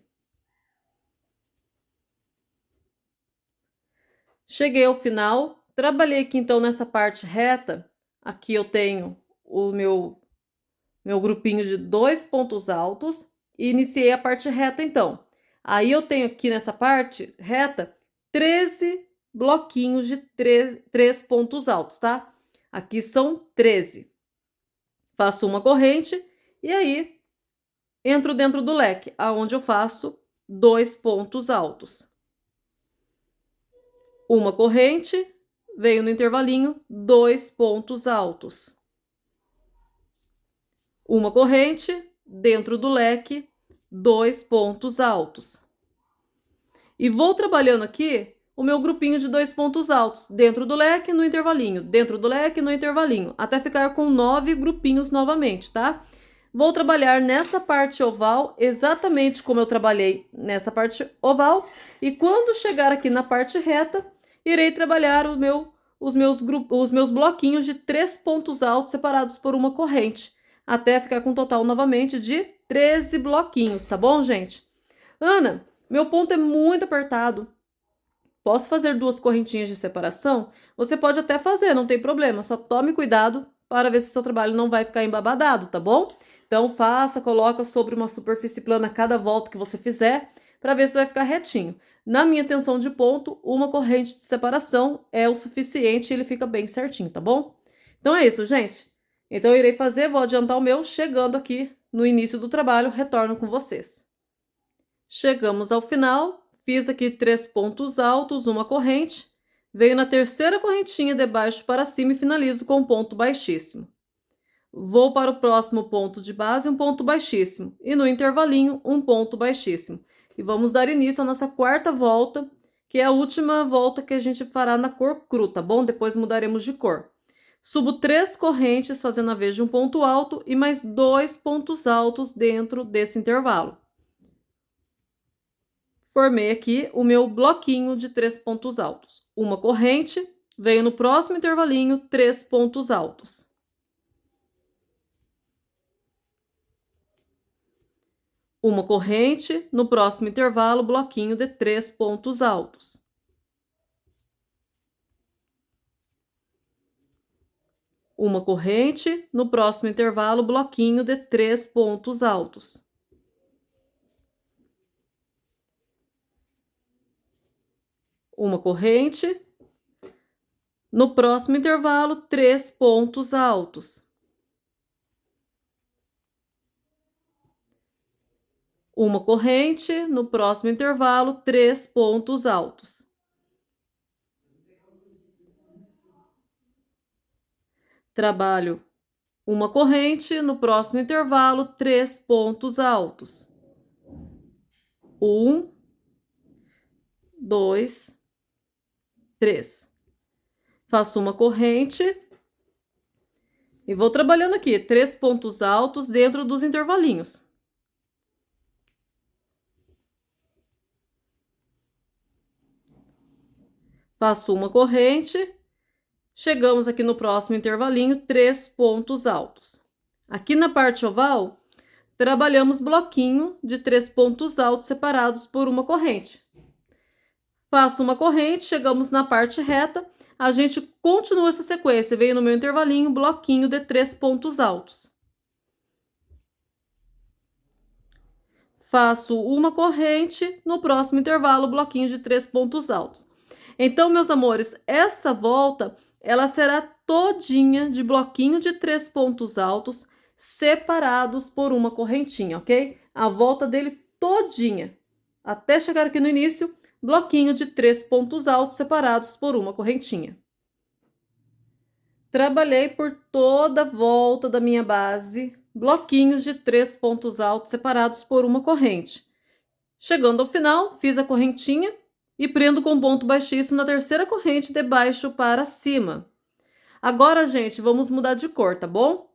Cheguei ao final, trabalhei aqui então nessa parte reta, aqui eu tenho o meu grupinho de 2 pontos altos e iniciei a parte reta então. Aí eu tenho aqui nessa parte reta 13 bloquinhos de 3 pontos altos, tá? Aqui são 13. Faço uma corrente e aí entro dentro do leque, aonde eu faço 2 pontos altos. Uma corrente, venho no intervalinho, 2 pontos altos. Uma corrente, dentro do leque, 2 pontos altos. E vou trabalhando aqui o meu grupinho de 2 pontos altos, dentro do leque, no intervalinho, dentro do leque, no intervalinho, até ficar com 9 grupinhos novamente, tá? Vou trabalhar nessa parte oval, exatamente como eu trabalhei nessa parte oval, e quando chegar aqui na parte reta, irei trabalhar os meus bloquinhos de 3 pontos altos separados por uma corrente, até ficar com um total novamente de 13 bloquinhos, tá bom, gente? Ana, meu ponto é muito apertado. Posso fazer 2 correntinhas de separação? Você pode até fazer, não tem problema, só tome cuidado para ver se o seu trabalho não vai ficar embabadado, tá bom? Então faça, coloca sobre uma superfície plana cada volta que você fizer, para ver se vai ficar retinho. Na minha tensão de ponto, uma corrente de separação é o suficiente e ele fica bem certinho, tá bom? Então é isso, gente. Então eu irei fazer, vou adiantar o meu, chegando aqui no início do trabalho, retorno com vocês. Chegamos ao final, fiz aqui 3 pontos altos, uma corrente, venho na terceira correntinha de baixo para cima e finalizo com um ponto baixíssimo. Vou para o próximo ponto de base, um ponto baixíssimo, e no intervalinho, um ponto baixíssimo. E vamos dar início à nossa quarta volta, que é a última volta que a gente fará na cor cru, tá bom? Depois mudaremos de cor. Subo 3 correntes, fazendo a vez de um ponto alto e mais 2 pontos altos dentro desse intervalo. Formei aqui o meu bloquinho de 3 pontos altos. Uma corrente, venho no próximo intervalinho, 3 pontos altos. Uma corrente, no próximo intervalo, bloquinho de 3 pontos altos. Uma corrente, no próximo intervalo, bloquinho de 3 pontos altos. Uma corrente, no próximo intervalo, 3 pontos altos. Uma corrente, no próximo intervalo, 3 pontos altos. Trabalho uma corrente, no próximo intervalo, 3 pontos altos. 1, 2, 3. Faço uma corrente e vou trabalhando aqui 3 pontos altos dentro dos intervalinhos. Faço uma corrente, chegamos aqui no próximo intervalinho, 3 pontos altos. Aqui na parte oval, trabalhamos bloquinho de 3 pontos altos separados por uma corrente. Faço uma corrente, chegamos na parte reta, a gente continua essa sequência, venho no meu intervalinho, bloquinho de 3 pontos altos. Faço uma corrente, no próximo intervalo, bloquinho de 3 pontos altos. Então, meus amores, essa volta, ela será todinha de bloquinho de 3 pontos altos, separados por uma correntinha, ok? A volta dele todinha, até chegar aqui no início, bloquinho de 3 pontos altos, separados por uma correntinha. Trabalhei por toda a volta da minha base, bloquinhos de 3 pontos altos, separados por uma corrente. Chegando ao final, fiz a correntinha e prendo com ponto baixíssimo na terceira corrente de baixo para cima. Agora, gente, vamos mudar de cor, tá bom?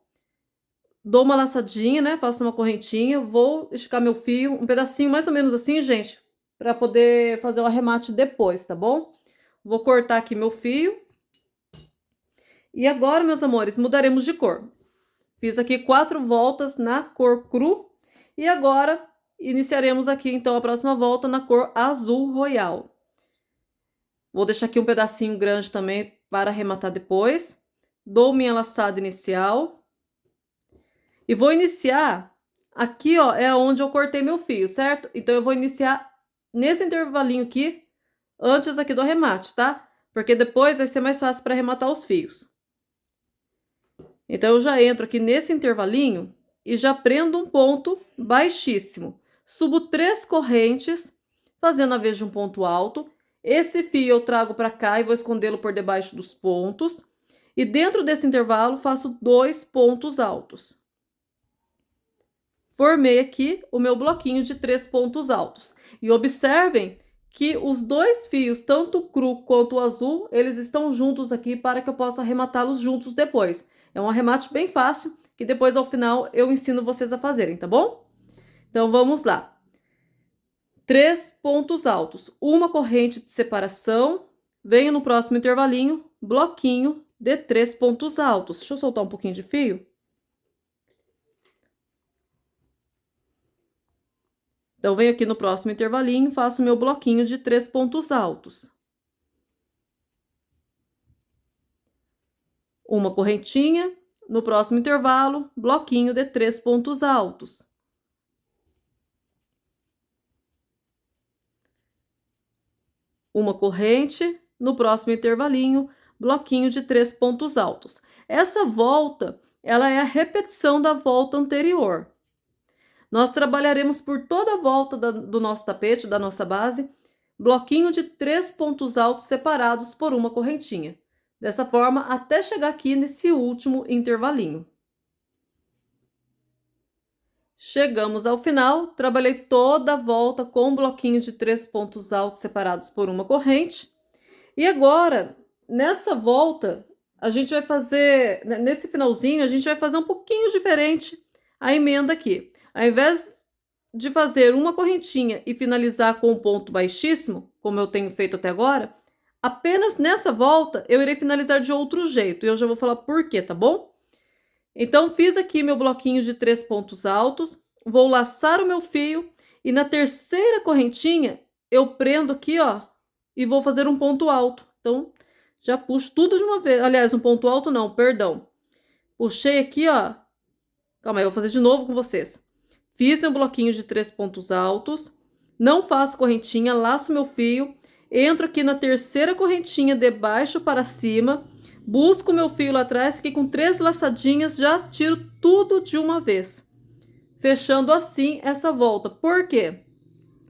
Dou uma laçadinha, né? Faço uma correntinha, vou esticar meu fio, um pedacinho mais ou menos assim, gente, para poder fazer o arremate depois, tá bom? Vou cortar aqui meu fio. E agora, meus amores, mudaremos de cor. Fiz aqui 4 voltas na cor cru e agora iniciaremos aqui, então, a próxima volta na cor azul royal. Vou deixar aqui um pedacinho grande também para arrematar depois. Dou minha laçada inicial. E vou iniciar aqui, ó, é onde eu cortei meu fio, certo? Então, eu vou iniciar nesse intervalinho aqui, antes aqui do arremate, tá? Porque depois vai ser mais fácil para arrematar os fios. Então, eu já entro aqui nesse intervalinho e já prendo um ponto baixíssimo. Subo 3 correntes, fazendo a vez de um ponto alto. Esse fio eu trago para cá e vou escondê-lo por debaixo dos pontos. E dentro desse intervalo, faço 2 pontos altos. Formei aqui o meu bloquinho de 3 pontos altos. E observem que os 2 fios, tanto o cru quanto o azul, eles estão juntos aqui para que eu possa arrematá-los juntos depois. É um arremate bem fácil, que depois ao final eu ensino vocês a fazerem, tá bom? Então, vamos lá. 3 pontos altos, uma corrente de separação, venho no próximo intervalinho, bloquinho de 3 pontos altos. Deixa eu soltar um pouquinho de fio. Então, venho aqui no próximo intervalinho, faço meu bloquinho de 3 pontos altos. Uma correntinha, no próximo intervalo, bloquinho de 3 pontos altos. Uma corrente, no próximo intervalinho, bloquinho de 3 pontos altos. Essa volta, ela é a repetição da volta anterior. Nós trabalharemos por toda a volta do nosso tapete, da nossa base, bloquinho de 3 pontos altos separados por uma correntinha. Dessa forma, até chegar aqui nesse último intervalinho. Chegamos ao final, trabalhei toda a volta com um bloquinho de 3 pontos altos separados por uma corrente. E agora, nessa volta, a gente vai fazer, nesse finalzinho, a gente vai fazer um pouquinho diferente a emenda aqui. Ao invés de fazer uma correntinha e finalizar com um ponto baixíssimo, como eu tenho feito até agora, apenas nessa volta eu irei finalizar de outro jeito. E eu já vou falar por quê, tá bom? Então, fiz aqui meu bloquinho de 3 pontos altos, vou laçar o meu fio e na terceira correntinha eu prendo aqui, ó, e vou fazer um ponto alto. Então, já puxo tudo de uma vez. Aliás, um ponto alto não, perdão. Puxei aqui, ó. Calma aí, eu vou fazer de novo com vocês. Fiz meu bloquinho de 3 pontos altos, não faço correntinha, laço meu fio, entro aqui na terceira correntinha de baixo para cima, busco meu fio lá atrás, que com 3 laçadinhas já tiro tudo de uma vez. Fechando assim essa volta. Por quê?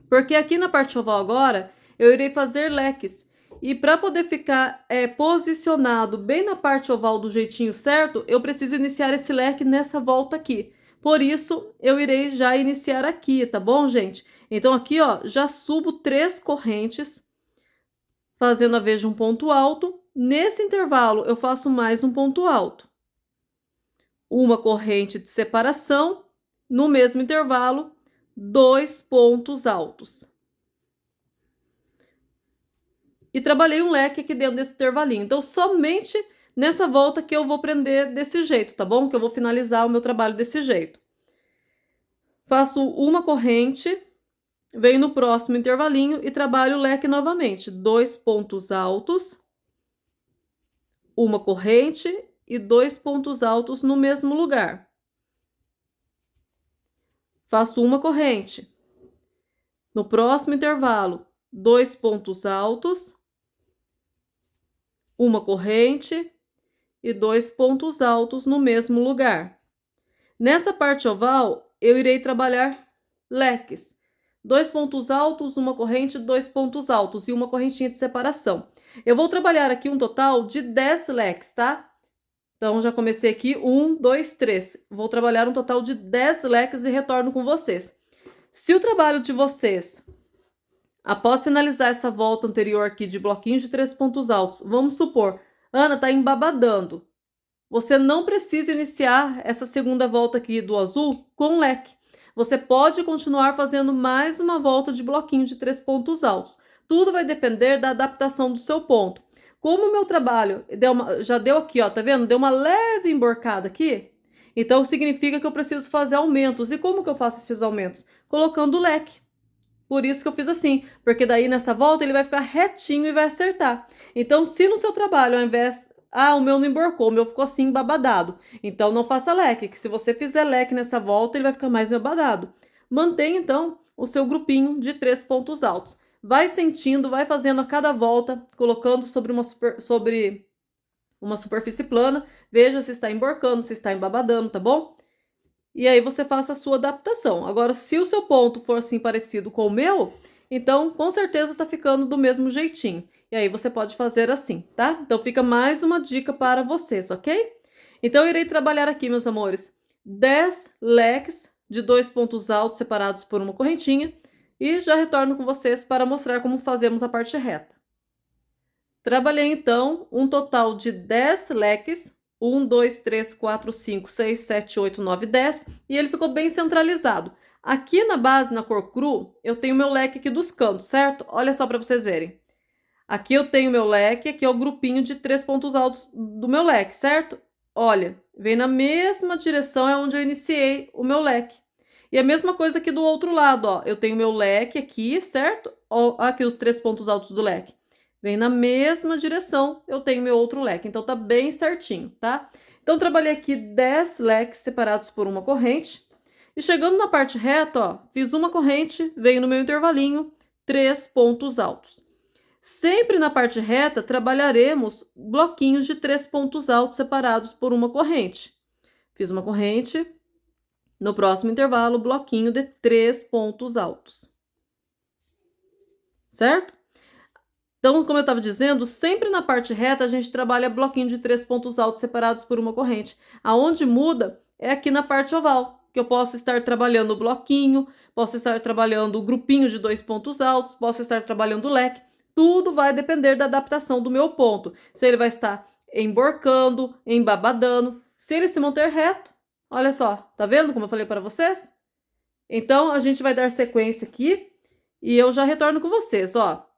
Porque aqui na parte oval agora, eu irei fazer leques. E para poder ficar posicionado bem na parte oval do jeitinho certo, eu preciso iniciar esse leque nessa volta aqui. Por isso, eu irei já iniciar aqui, tá bom, gente? Então, aqui, ó, já subo 3 correntes, fazendo a vez de um ponto alto. Nesse intervalo, eu faço mais um ponto alto. Uma corrente de separação, no mesmo intervalo, 2 pontos altos. E trabalhei um leque aqui dentro desse intervalinho. Então, somente nessa volta que eu vou prender desse jeito, tá bom? Que eu vou finalizar o meu trabalho desse jeito. Faço uma corrente, venho no próximo intervalinho e trabalho o leque novamente. 2 pontos altos, uma corrente e 2 pontos altos no mesmo lugar. Faço uma corrente. No próximo intervalo, 2 pontos altos, uma corrente e 2 pontos altos no mesmo lugar. Nessa parte oval, eu irei trabalhar leques. 2 pontos altos, uma corrente, 2 pontos altos e uma correntinha de separação. Eu vou trabalhar aqui um total de 10 leques, tá? Então, já comecei aqui, 1, 2, 3. Vou trabalhar um total de 10 leques e retorno com vocês. Se o trabalho de vocês, após finalizar essa volta anterior aqui de bloquinho de 3 pontos altos, vamos supor, Ana, tá embabadando. Você não precisa iniciar essa segunda volta aqui do azul com leque. Você pode continuar fazendo mais uma volta de bloquinho de 3 pontos altos. Tudo vai depender da adaptação do seu ponto. Como o meu trabalho já deu aqui, ó, tá vendo? Deu uma leve emborcada aqui. Então, significa que eu preciso fazer aumentos. E como que eu faço esses aumentos? Colocando o leque. Por isso que eu fiz assim, porque daí nessa volta ele vai ficar retinho e vai acertar. Então, se no seu trabalho, ao invés... Ah, o meu não emborcou, o meu ficou assim babadado. Então, não faça leque, que se você fizer leque nessa volta, ele vai ficar mais babadado. Mantenha, então, o seu grupinho de 3 pontos altos. Vai sentindo, vai fazendo a cada volta, colocando sobre uma superfície plana. Veja se está emborcando, se está embabadando, tá bom? E aí você faça a sua adaptação. Agora, se o seu ponto for assim parecido com o meu, então com certeza tá ficando do mesmo jeitinho. E aí você pode fazer assim, tá? Então fica mais uma dica para vocês, ok? Então eu irei trabalhar aqui, meus amores, 10 leques de 2 pontos altos separados por uma correntinha e já retorno com vocês para mostrar como fazemos a parte reta. Trabalhei então um total de 10 leques, 1, 2, 3, 4, 5, 6, 7, 8, 9, 10, e ele ficou bem centralizado. Aqui na base, na cor cru, eu tenho meu leque aqui dos cantos, certo? Olha só para vocês verem. Aqui eu tenho meu leque, aqui é o grupinho de 3 pontos altos do meu leque, certo? Olha, vem na mesma direção, é onde eu iniciei o meu leque. E a mesma coisa aqui do outro lado, ó. Eu tenho meu leque aqui, certo? Ó, aqui os 3 pontos altos do leque. Vem na mesma direção, eu tenho meu outro leque. Então, tá bem certinho, tá? Então, trabalhei aqui 10 leques separados por uma corrente. E chegando na parte reta, ó, fiz uma corrente, veio no meu intervalinho, 3 pontos altos. Sempre na parte reta, trabalharemos bloquinhos de 3 pontos altos separados por uma corrente. Fiz uma corrente, no próximo intervalo, bloquinho de 3 pontos altos. Certo? Então, como eu estava dizendo, sempre na parte reta a gente trabalha bloquinho de 3 pontos altos separados por uma corrente. Aonde muda é aqui na parte oval, que eu posso estar trabalhando o bloquinho, posso estar trabalhando o grupinho de 2 pontos altos, posso estar trabalhando o leque. Tudo vai depender da adaptação do meu ponto. Se ele vai estar emborcando, embabadando, se ele se manter reto. Olha só, tá vendo como eu falei para vocês? Então, a gente vai dar sequência aqui e eu já retorno com vocês, ó.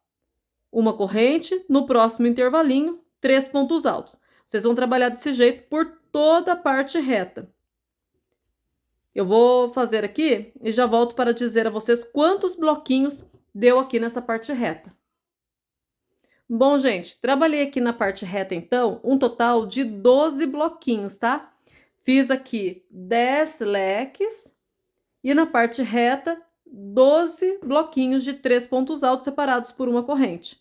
Uma corrente, no próximo intervalinho, 3 pontos altos. Vocês vão trabalhar desse jeito por toda a parte reta. Eu vou fazer aqui e já volto para dizer a vocês quantos bloquinhos deu aqui nessa parte reta. Bom, gente, trabalhei aqui na parte reta, então, um total de 12 bloquinhos, tá? Fiz aqui 10 leques e na parte reta, 12 bloquinhos de 3 pontos altos separados por uma corrente.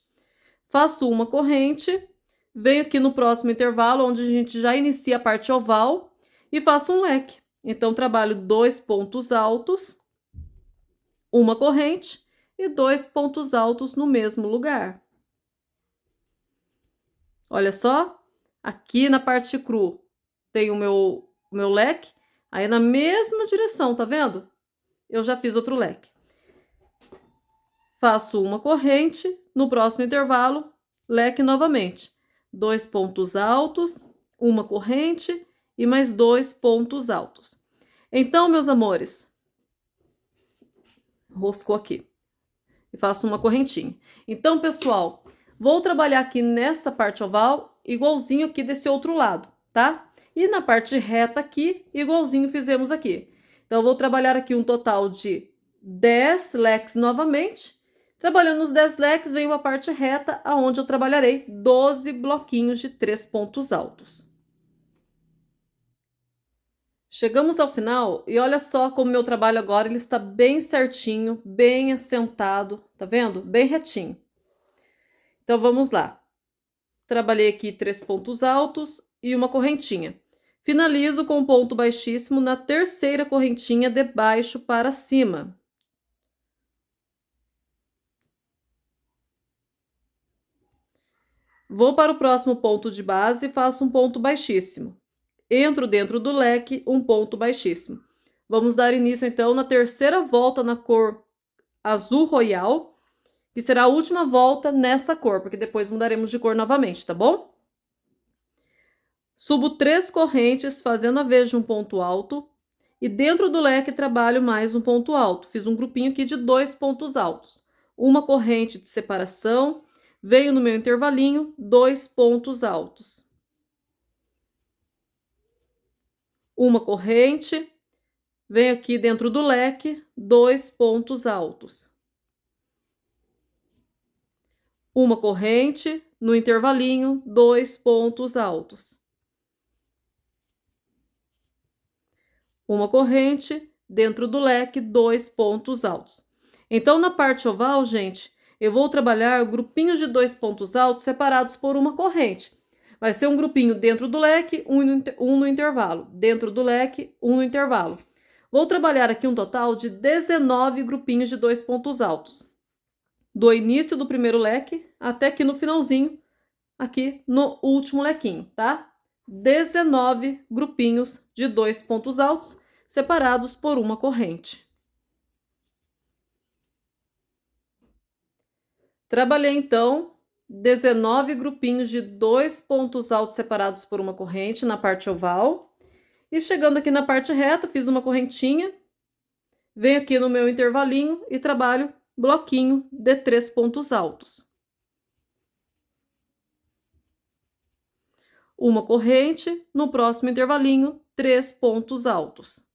Faço uma corrente, venho aqui no próximo intervalo, onde a gente já inicia a parte oval, e faço um leque. Então, trabalho 2 pontos altos, uma corrente e 2 pontos altos no mesmo lugar. Olha só, aqui na parte cru tem o meu leque, aí na mesma direção, tá vendo? Eu já fiz outro leque. Faço uma corrente, no próximo intervalo, leque novamente. 2 pontos altos, uma corrente e mais 2 pontos altos. Então, meus amores, roscou aqui. E faço uma correntinha. Então, pessoal, vou trabalhar aqui nessa parte oval, igualzinho aqui desse outro lado, tá? E na parte reta aqui, igualzinho fizemos aqui. Então, eu vou trabalhar aqui um total de 10 leques novamente. Trabalhando os 10 leques, venho a parte reta, aonde eu trabalharei 12 bloquinhos de 3 pontos altos. Chegamos ao final e olha só como meu trabalho agora ele está bem certinho, bem assentado, tá vendo? Bem retinho. Então vamos lá. Trabalhei aqui 3 pontos altos e uma correntinha. Finalizo com um ponto baixíssimo na terceira correntinha de baixo para cima. Vou para o próximo ponto de base e faço um ponto baixíssimo. Entro dentro do leque, um ponto baixíssimo. Vamos dar início então na terceira volta na cor azul royal, que será a última volta nessa cor, porque depois mudaremos de cor novamente, tá bom? Subo 3 correntes, fazendo a vez de um ponto alto, e dentro do leque trabalho mais um ponto alto. Fiz um grupinho aqui de 2 pontos altos. Uma corrente de separação, venho no meu intervalinho, 2 pontos altos. Uma corrente, venho aqui dentro do leque, 2 pontos altos. Uma corrente, no intervalinho, 2 pontos altos. Uma corrente, dentro do leque, 2 pontos altos. Então, na parte oval, gente, eu vou trabalhar grupinhos de 2 pontos altos separados por uma corrente. Vai ser um grupinho dentro do leque, um no intervalo. Dentro do leque, um no intervalo. Vou trabalhar aqui um total de 19 grupinhos de 2 pontos altos. Do início do primeiro leque até aqui no finalzinho, aqui no último lequinho, tá? 19 grupinhos de 2 pontos altos separados por uma corrente. Trabalhei então 19 grupinhos de 2 pontos altos separados por uma corrente na parte oval. E chegando aqui na parte reta, fiz uma correntinha. Venho aqui no meu intervalinho e trabalho bloquinho de 3 pontos altos. Uma corrente, no próximo intervalinho, 3 pontos altos.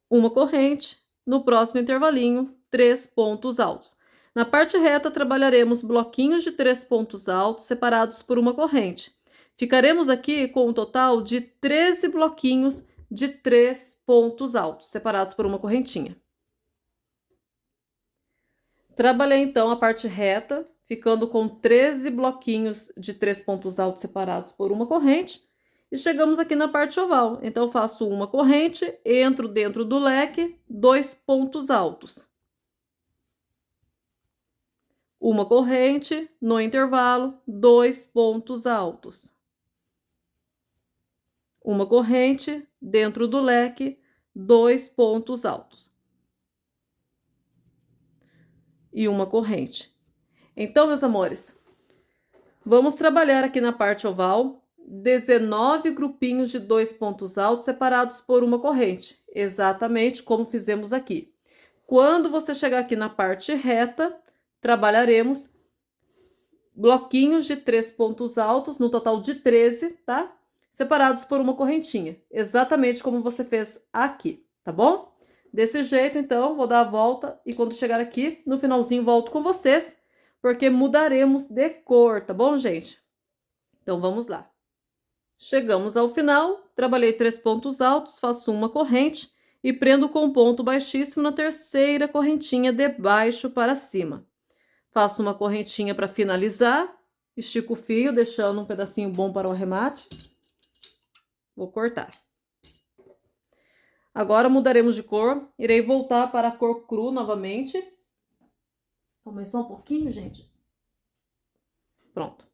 Uma corrente, no próximo intervalinho, 3 pontos altos. Na parte reta, trabalharemos bloquinhos de 3 pontos altos separados por uma corrente. Ficaremos aqui com um total de 13 bloquinhos de 3 pontos altos, separados por uma correntinha. Trabalhei então a parte reta, ficando com 13 bloquinhos de 3 pontos altos separados por uma corrente. E chegamos aqui na parte oval. Então, faço uma corrente, entro dentro do leque, 2 pontos altos. Uma corrente, no intervalo, 2 pontos altos. Uma corrente, dentro do leque, 2 pontos altos. E uma corrente. Então, meus amores, vamos trabalhar aqui na parte oval 19 grupinhos de 2 pontos altos separados por uma corrente, exatamente como fizemos aqui. Quando você chegar aqui na parte reta, trabalharemos bloquinhos de 3 pontos altos, no total de 13, tá? Separados por uma correntinha, exatamente como você fez aqui, tá bom? Desse jeito, então, vou dar a volta e quando chegar aqui, no finalzinho, volto com vocês, porque mudaremos de cor, tá bom, gente? Então, vamos lá. Chegamos ao final, trabalhei 3 pontos altos, faço uma corrente e prendo com um ponto baixíssimo na terceira correntinha de baixo para cima. Faço uma correntinha para finalizar, estico o fio, deixando um pedacinho bom para o arremate. Vou cortar. Agora mudaremos de cor, irei voltar para a cor cru novamente. Vamos só um pouquinho, gente. Pronto.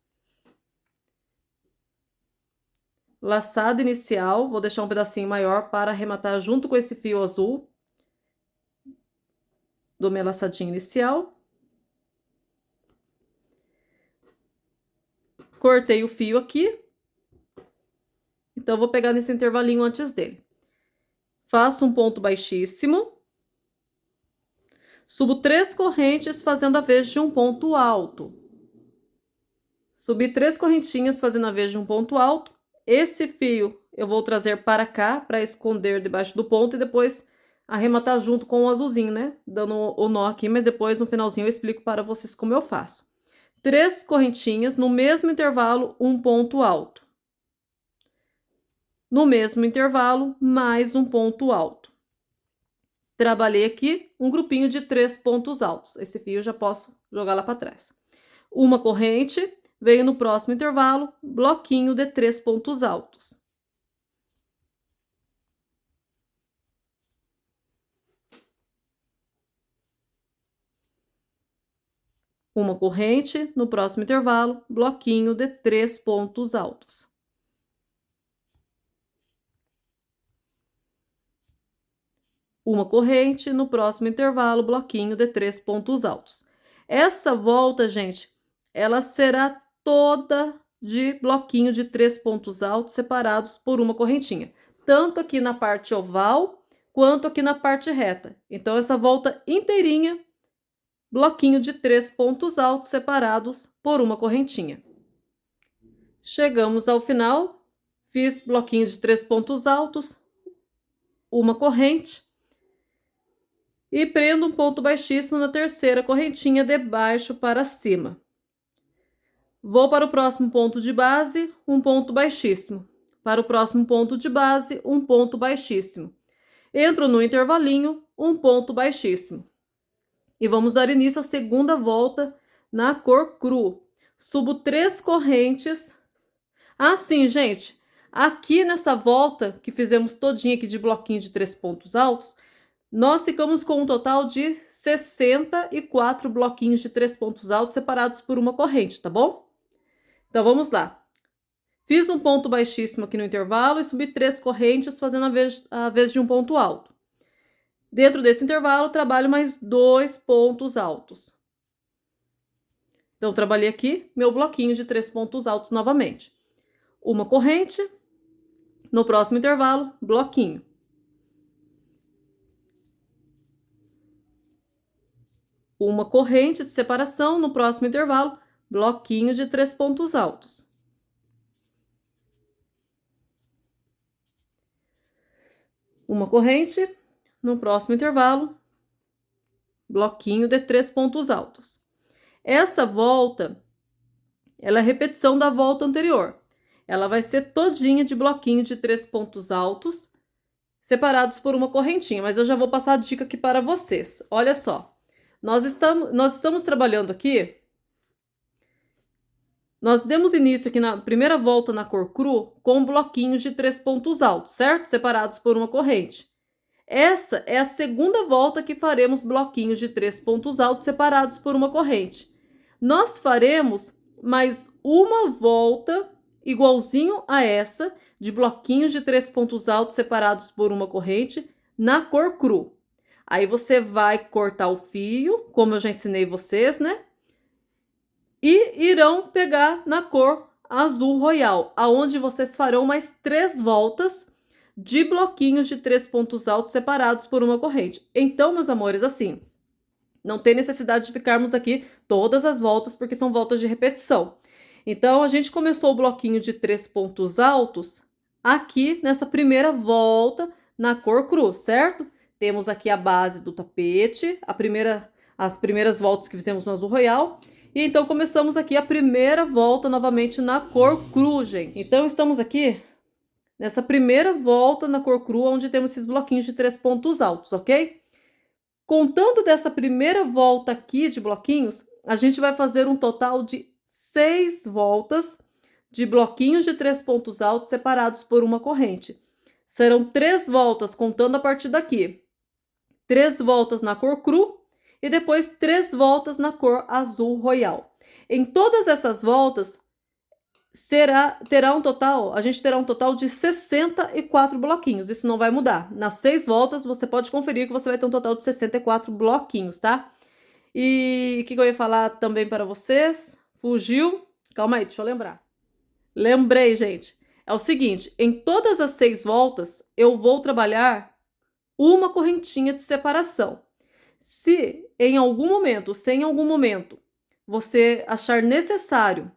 Laçada inicial, vou deixar um pedacinho maior para arrematar junto com esse fio azul. Dou minha laçadinha inicial. Cortei o fio aqui. Então, vou pegar nesse intervalinho antes dele. Faço um ponto baixíssimo. Subo 3 correntes fazendo a vez de um ponto alto. Subi 3 correntinhas fazendo a vez de um ponto alto. Esse fio eu vou trazer para cá para esconder debaixo do ponto e depois arrematar junto com o azulzinho, né? Dando o nó aqui, mas depois no finalzinho eu explico para vocês como eu faço. 3 correntinhas, no mesmo intervalo, um ponto alto. No mesmo intervalo, mais um ponto alto. Trabalhei aqui um grupinho de 3 pontos altos. Esse fio eu já posso jogar lá para trás. Uma corrente, veio no próximo intervalo, bloquinho de 3 pontos altos. Uma corrente, no próximo intervalo, bloquinho de 3 pontos altos. Uma corrente, no próximo intervalo, bloquinho de 3 pontos altos. Essa volta, gente, ela será toda de bloquinho de 3 pontos altos separados por uma correntinha. Tanto aqui na parte oval, quanto aqui na parte reta. Então, essa volta inteirinha, bloquinho de 3 pontos altos separados por uma correntinha. Chegamos ao final, fiz bloquinho de 3 pontos altos, uma corrente, e prendo um ponto baixíssimo na terceira correntinha de baixo para cima. Vou para o próximo ponto de base, um ponto baixíssimo. Para o próximo ponto de base, um ponto baixíssimo. Entro no intervalinho, um ponto baixíssimo. E vamos dar início à segunda volta na cor cru. Subo 3 correntes. Assim, gente, aqui nessa volta que fizemos todinha aqui de bloquinho de 3 pontos altos, nós ficamos com um total de 64 bloquinhos de 3 pontos altos separados por uma corrente, tá bom? Então, vamos lá. Fiz um ponto baixíssimo aqui no intervalo e subi 3 correntes fazendo a vez de um ponto alto. Dentro desse intervalo, trabalho mais 2 pontos altos. Então, trabalhei aqui meu bloquinho de 3 pontos altos novamente. Uma corrente, no próximo intervalo, bloquinho. Uma corrente de separação, no próximo intervalo, bloquinho de 3 pontos altos. Uma corrente, no próximo intervalo, bloquinho de 3 pontos altos. Essa volta, ela é repetição da volta anterior. Ela vai ser todinha de bloquinho de 3 pontos altos, separados por uma correntinha, mas eu já vou passar a dica aqui para vocês. Olha só. Nós estamos trabalhando aqui, nós demos início aqui na primeira volta na cor cru com bloquinhos de 3 pontos altos, certo? Separados por uma corrente. Essa é a segunda volta que faremos bloquinhos de 3 pontos altos separados por uma corrente. Nós faremos mais uma volta igualzinho a essa, de bloquinhos de 3 pontos altos separados por uma corrente na cor cru. Aí você vai cortar o fio, como eu já ensinei vocês, né? E irão pegar na cor azul royal, aonde vocês farão mais 3 voltas de bloquinhos de 3 pontos altos separados por uma corrente. Então, meus amores, assim, não tem necessidade de ficarmos aqui todas as voltas, porque são voltas de repetição. Então, a gente começou o bloquinho de 3 pontos altos aqui nessa primeira volta na cor cru, certo? Temos aqui a base do tapete, as primeiras voltas que fizemos no azul royal. E então, começamos aqui a primeira volta novamente na cor cru, gente. Então, estamos aqui nessa primeira volta na cor cru, onde temos esses bloquinhos de 3 pontos altos, ok? Contando dessa primeira volta aqui de bloquinhos, a gente vai fazer um total de 6 voltas de bloquinhos de 3 pontos altos separados por uma corrente. Serão 3 voltas contando a partir daqui. 3 voltas na cor cru e depois 3 voltas na cor azul royal. Em todas essas voltas, a gente terá um total de 64 bloquinhos. Isso não vai mudar. Nas 6 voltas, você pode conferir que você vai ter um total de 64 bloquinhos, tá? E o que eu ia falar também para vocês? Fugiu? Calma aí, deixa eu lembrar. Lembrei, gente. É o seguinte, em todas as 6 voltas, eu vou trabalhar uma correntinha de separação. Se em algum momento, você achar necessário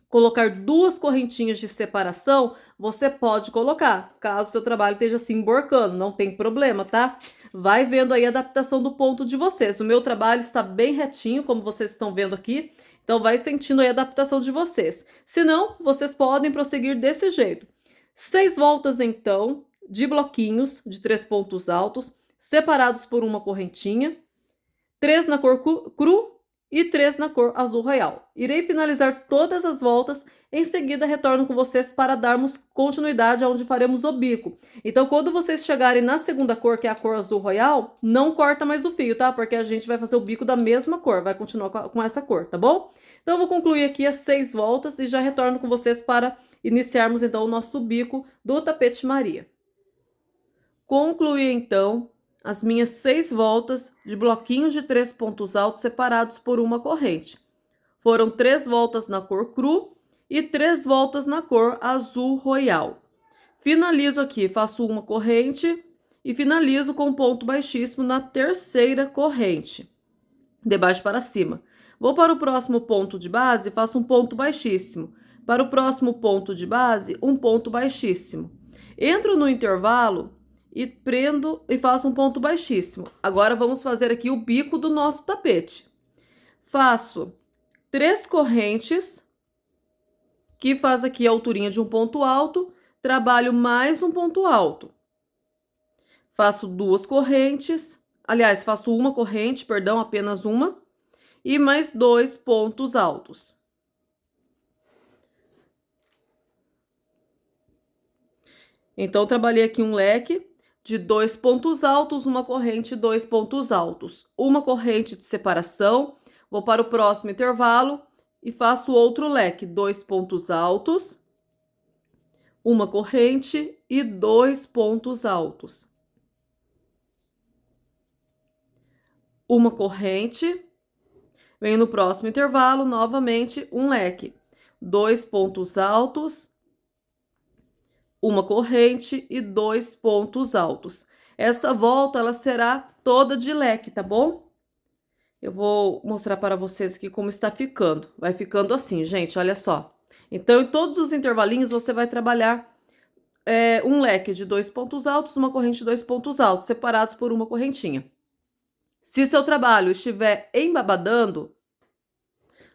colocar 2 correntinhas de separação, você pode colocar, caso seu trabalho esteja se emborcando, não tem problema, tá? Vai vendo aí a adaptação do ponto de vocês. O meu trabalho está bem retinho, como vocês estão vendo aqui, então vai sentindo aí a adaptação de vocês. Se não, vocês podem prosseguir desse jeito. 6 voltas, então, de bloquinhos de 3 pontos altos, separados por uma correntinha, 3 na cor cru e 3 na cor azul royal. Irei finalizar todas as voltas, em seguida retorno com vocês para darmos continuidade aonde faremos o bico. Então, quando vocês chegarem na segunda cor, que é a cor azul royal, não corta mais o fio, tá? Porque a gente vai fazer o bico da mesma cor, vai continuar com essa cor, tá bom? Então, eu vou concluir aqui as 6 voltas e já retorno com vocês para iniciarmos, então, o nosso bico do tapete Maria. Concluí, então, as minhas 6 voltas de bloquinhos de 3 pontos altos separados por uma corrente. Foram 3 voltas na cor cru e 3 voltas na cor azul royal. Finalizo aqui, faço uma corrente e finalizo com ponto baixíssimo na terceira corrente, de baixo para cima. Vou para o próximo ponto de base, faço um ponto baixíssimo. Para o próximo ponto de base, um ponto baixíssimo. Entro no intervalo e prendo e faço um ponto baixíssimo. Agora vamos fazer aqui o bico do nosso tapete. Faço 3 correntes, que faz aqui a alturinha de um ponto alto, trabalho mais um ponto alto. Faço 2 correntes, aliás, faço uma corrente, perdão, apenas uma, e mais 2 pontos altos. Então, trabalhei aqui um leque de 2 pontos altos, uma corrente e 2 pontos altos. Uma corrente de separação, vou para o próximo intervalo e faço outro leque, 2 pontos altos, uma corrente e 2 pontos altos. Uma corrente, venho no próximo intervalo, novamente um leque, 2 pontos altos, uma corrente e 2 pontos altos. Essa volta, ela será toda de leque, tá bom? Eu vou mostrar para vocês aqui como está ficando. Vai ficando assim, gente, olha só. Então, em todos os intervalinhos, você vai trabalhar um leque de 2 pontos altos, uma corrente de 2 pontos altos, separados por uma correntinha. Se seu trabalho estiver embabadando,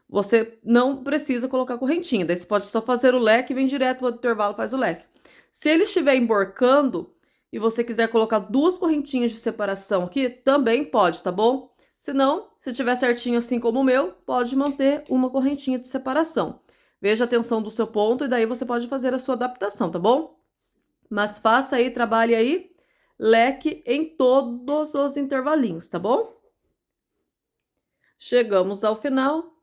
você não precisa colocar correntinha. Daí você pode só fazer o leque, vem direto para o intervalo, faz o leque. Se ele estiver emborcando e você quiser colocar 2 correntinhas de separação aqui, também pode, tá bom? Se não, se tiver certinho assim como o meu, pode manter uma correntinha de separação. Veja a tensão do seu ponto e daí você pode fazer a sua adaptação, tá bom? Mas faça aí, trabalhe aí, leque em todos os intervalinhos, tá bom? Chegamos ao final,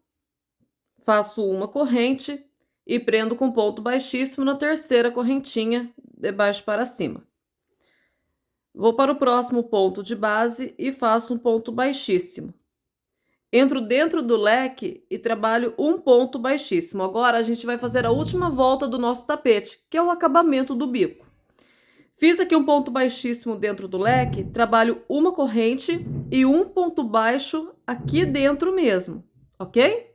faço uma corrente e prendo com ponto baixíssimo na terceira correntinha, de baixo para cima. Vou para o próximo ponto de base e faço um ponto baixíssimo. Entro dentro do leque e trabalho um ponto baixíssimo. Agora a gente vai fazer a última volta do nosso tapete, que é o acabamento do bico. Fiz aqui um ponto baixíssimo dentro do leque, trabalho uma corrente e um ponto baixo aqui dentro mesmo, ok?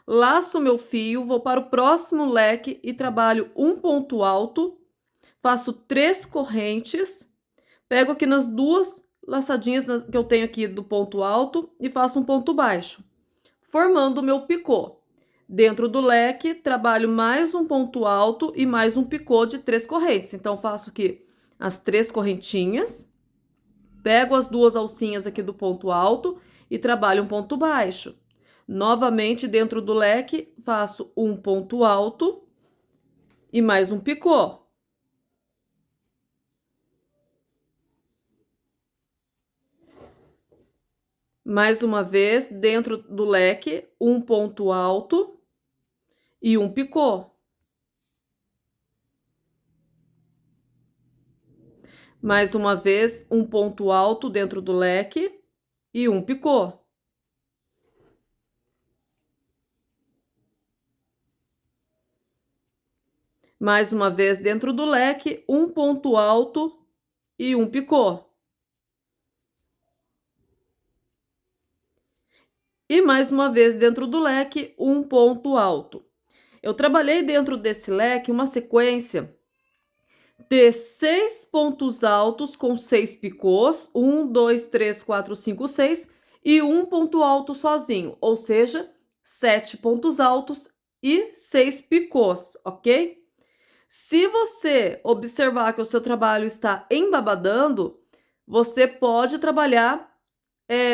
Laço meu fio, vou para o próximo leque e trabalho um ponto alto, faço 3 correntes, pego aqui nas 2 laçadinhas que eu tenho aqui do ponto alto e faço um ponto baixo, formando o meu picô. Dentro do leque, trabalho mais um ponto alto e mais um picô de 3 correntes. Então, faço aqui as 3 correntinhas, pego as 2 alcinhas aqui do ponto alto e trabalho um ponto baixo. Novamente, dentro do leque, faço um ponto alto e mais um picô. Mais uma vez, dentro do leque, um ponto alto e um picô. Mais uma vez, um ponto alto dentro do leque e um picô. Mais uma vez, dentro do leque, um ponto alto e um picô. E mais uma vez, dentro do leque, um ponto alto. eu trabalhei dentro desse leque uma sequência de 6 pontos altos com 6 picôs, 1, 2, 3, 4, 5, 6, e um ponto alto sozinho, ou seja, 7 pontos altos e 6 picôs, ok? Se você observar que o seu trabalho está embabadando, você pode trabalhar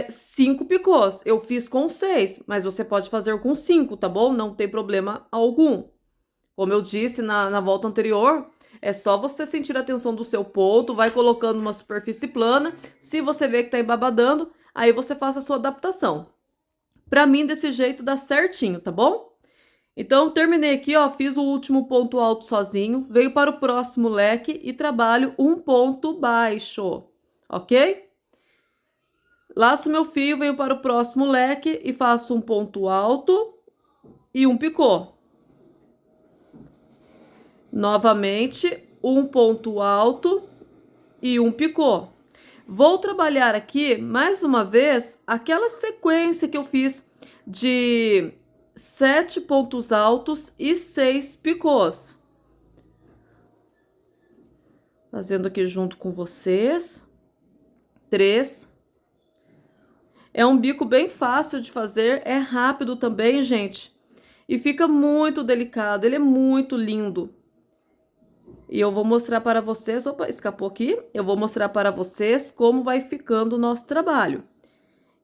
5 picôs. Eu fiz com 6, mas você pode fazer com 5, tá bom? Não tem problema algum. Como eu disse na volta anterior, é só você sentir a tensão do seu ponto, vai colocando uma superfície plana. Se você vê que tá embabadando, aí você faça a sua adaptação. Pra mim, desse jeito dá certinho, tá bom? Então, terminei aqui, ó, fiz o último ponto alto sozinho, veio para o próximo leque e trabalho um ponto baixo, ok? Laço meu fio, venho para o próximo leque e faço um ponto alto e um picô. Novamente, um ponto alto e um picô. Vou trabalhar aqui, mais uma vez, aquela sequência que eu fiz de 7 pontos altos e 6 picôs. Fazendo aqui junto com vocês. 3. É um bico bem fácil de fazer, é rápido também, gente. E fica muito delicado, ele é muito lindo. E eu vou mostrar para vocês, opa, escapou aqui. Eu vou mostrar para vocês como vai ficando o nosso trabalho.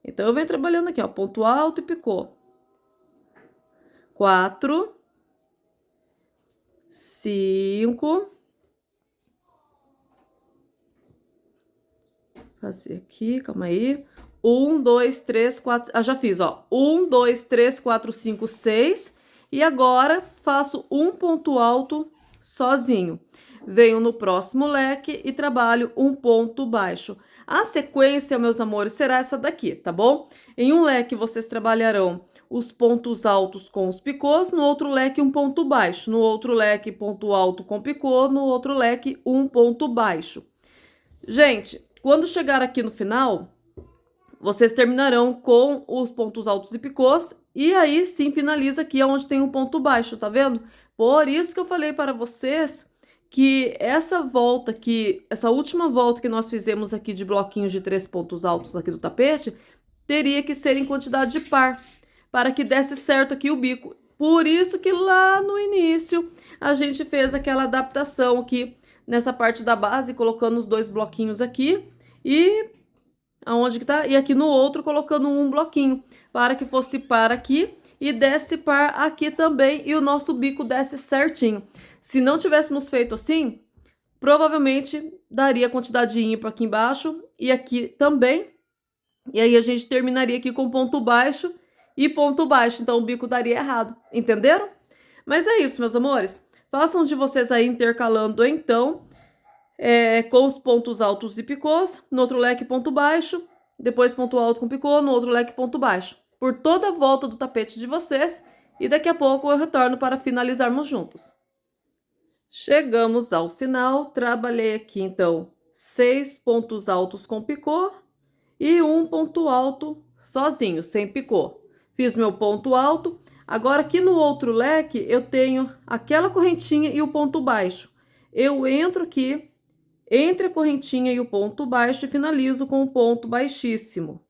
Então, eu venho trabalhando aqui, ó, ponto alto e picô. 4, 5. Fazer aqui, calma aí. 1, 2, 3, 4. Ah, já fiz, ó. 1, 2, 3, 4, 5, 6. E agora faço um ponto alto sozinho. Venho no próximo leque e trabalho um ponto baixo. A sequência, meus amores, será essa daqui, tá bom? Em um leque vocês trabalharão os pontos altos com os picôs, no outro leque um ponto baixo, no outro leque ponto alto com picô, no outro leque um ponto baixo. Gente, quando chegar aqui no final, vocês terminarão com os pontos altos e picôs, e aí sim finaliza aqui onde tem um ponto baixo, tá vendo? Por isso que eu falei para vocês que essa volta aqui, essa última volta que nós fizemos aqui de bloquinhos de 3 pontos altos aqui do tapete, teria que ser em quantidade de par, para que desse certo aqui o bico. Por isso que lá no início a gente fez aquela adaptação aqui nessa parte da base, colocando os 2 bloquinhos aqui e aonde que tá? E aqui no outro colocando um bloquinho, para que fosse par aqui e desse par aqui também e o nosso bico desse certinho. Se não tivéssemos feito assim, provavelmente daria quantidade ímpar aqui embaixo e aqui também. E aí a gente terminaria aqui com ponto baixo e ponto baixo, então o bico daria errado, entenderam? Mas é isso, meus amores. Façam de vocês aí intercalando então, com os pontos altos e picôs, no outro leque ponto baixo, depois ponto alto com picô, no outro leque ponto baixo, por toda a volta do tapete de vocês, e daqui a pouco eu retorno para finalizarmos juntos. Chegamos ao final, trabalhei aqui então 6 pontos altos com picô e um ponto alto sozinho, sem picô. Fiz meu ponto alto. Agora aqui no outro leque eu tenho aquela correntinha e o ponto baixo. Eu entro aqui entre a correntinha e o ponto baixo e finalizo com o ponto baixíssimo.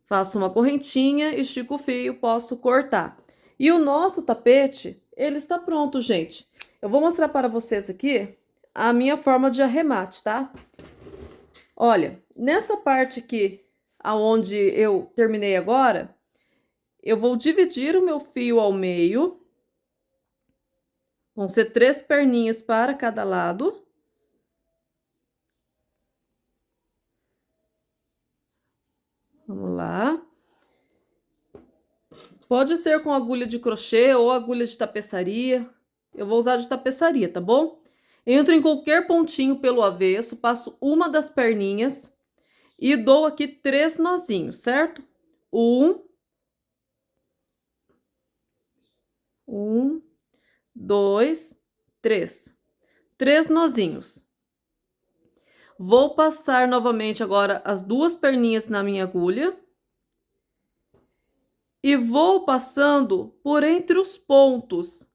Faço uma correntinha, estico o fio, posso cortar. E o nosso tapete, ele está pronto, gente. Eu vou mostrar para vocês aqui a minha forma de arremate, tá? Olha, nessa parte aqui, aonde eu terminei agora, eu vou dividir o meu fio ao meio. Vão ser 3 perninhas para cada lado. Vamos lá. Pode ser com agulha de crochê ou agulha de tapeçaria. Eu vou usar de tapeçaria, tá bom? Entro em qualquer pontinho pelo avesso, passo uma das perninhas e dou aqui 3 nozinhos, certo? 1, 2, 3. 3 nozinhos. Vou passar novamente agora as 2 perninhas na minha agulha. e vou passando por entre os pontos.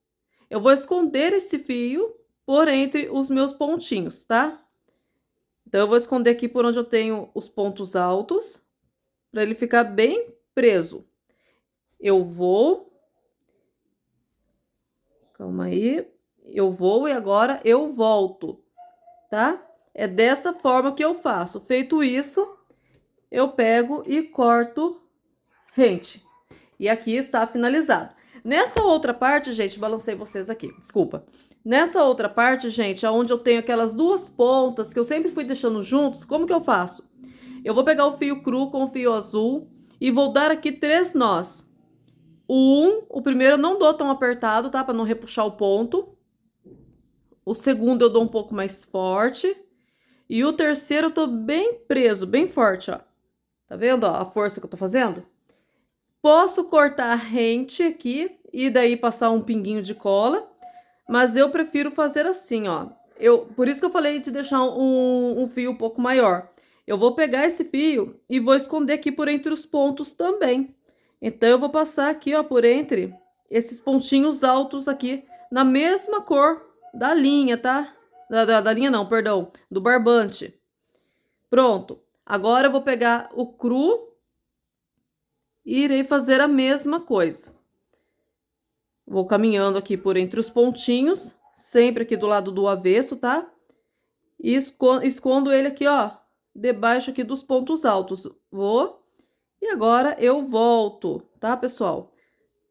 Eu vou esconder esse fio por entre os meus pontinhos, tá? Então, eu vou esconder aqui por onde eu tenho os pontos altos, para ele ficar bem preso. Eu vou... Calma aí. Eu vou e agora eu volto, tá? É dessa forma que eu faço. Feito isso, eu pego e corto rente. E aqui está finalizado. Nessa outra parte, gente, balancei vocês aqui, desculpa. Nessa outra parte, gente, onde eu tenho aquelas duas pontas que eu sempre fui deixando juntos, como que eu faço? Eu vou pegar o fio cru com o fio azul e vou dar aqui 3 nós. O primeiro eu não dou tão apertado, tá? Para não repuxar o ponto. O segundo eu dou um pouco mais forte. E o terceiro eu tô bem preso, bem forte, ó. Tá vendo, ó, a força que eu tô fazendo? Posso cortar rente aqui e daí passar um pinguinho de cola. Mas eu prefiro fazer assim, ó. Por isso que eu falei de deixar um fio um pouco maior. Eu vou pegar esse fio e vou esconder aqui por entre os pontos também. Então, eu vou passar aqui, ó, por entre esses pontinhos altos aqui, na mesma cor da linha, tá? Da linha não, perdão, do barbante. Pronto. Agora, eu vou pegar o cru e irei fazer a mesma coisa. Vou caminhando aqui por entre os pontinhos, sempre aqui do lado do avesso, tá? E escondo ele aqui, ó, debaixo aqui dos pontos altos. Vou. E agora eu volto, tá, pessoal?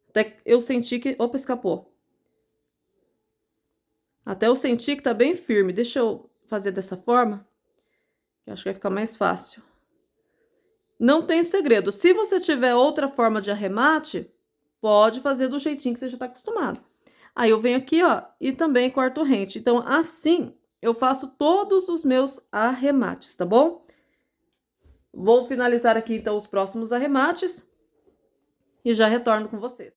Até eu senti que... Opa, escapou. Até eu senti que tá bem firme. Deixa eu fazer dessa forma, que acho que vai ficar mais fácil. Não tem segredo. Se você tiver outra forma de arremate, pode fazer do jeitinho que você já tá acostumado. Aí eu venho aqui, ó, e também corto rente. Então, assim, eu faço todos os meus arremates, tá bom? Vou finalizar aqui, então, os próximos arremates e já retorno com vocês.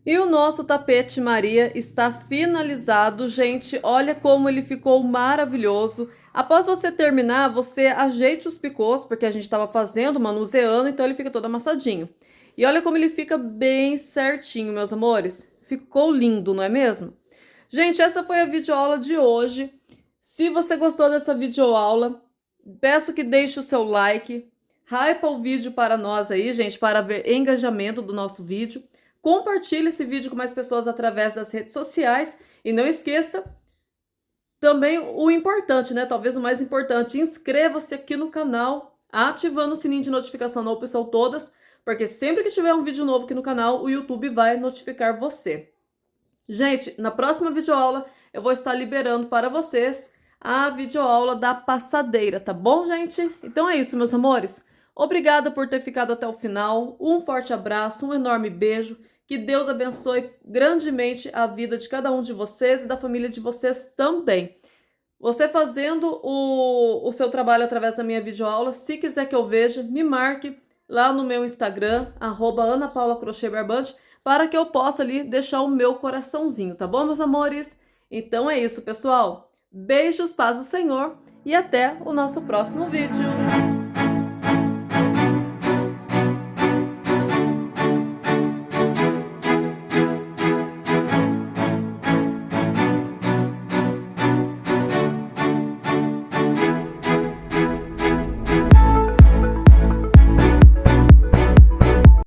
E o nosso tapete Maria está finalizado, gente. Olha como ele ficou maravilhoso. Após você terminar, você ajeite os picôs, porque a gente estava fazendo, manuseando, então ele fica todo amassadinho. E olha como ele fica bem certinho, meus amores. Ficou lindo, não é mesmo? Gente, essa foi a videoaula de hoje. Se você gostou dessa videoaula, peço que deixe o seu like. Hypa o vídeo para nós aí, gente, para ver engajamento do nosso vídeo. Compartilhe esse vídeo com mais pessoas através das redes sociais. E não esqueça também o importante, né? Talvez o mais importante, inscreva-se aqui no canal, ativando o sininho de notificação na opção todas, porque sempre que tiver um vídeo novo aqui no canal, o YouTube vai notificar você. Gente, na próxima videoaula eu vou estar liberando para vocês a videoaula da passadeira, tá bom, gente? Então é isso, meus amores. Obrigada por ter ficado até o final. Um forte abraço, um enorme beijo. Que Deus abençoe grandemente a vida de cada um de vocês e da família de vocês também. Você fazendo o seu trabalho através da minha videoaula, se quiser que eu veja, me marque lá no meu Instagram, @AnaPaulaCrochêBarbante, para que eu possa ali deixar o meu coraçãozinho, tá bom, meus amores? Então é isso, pessoal. Beijos, paz do Senhor e até o nosso próximo vídeo.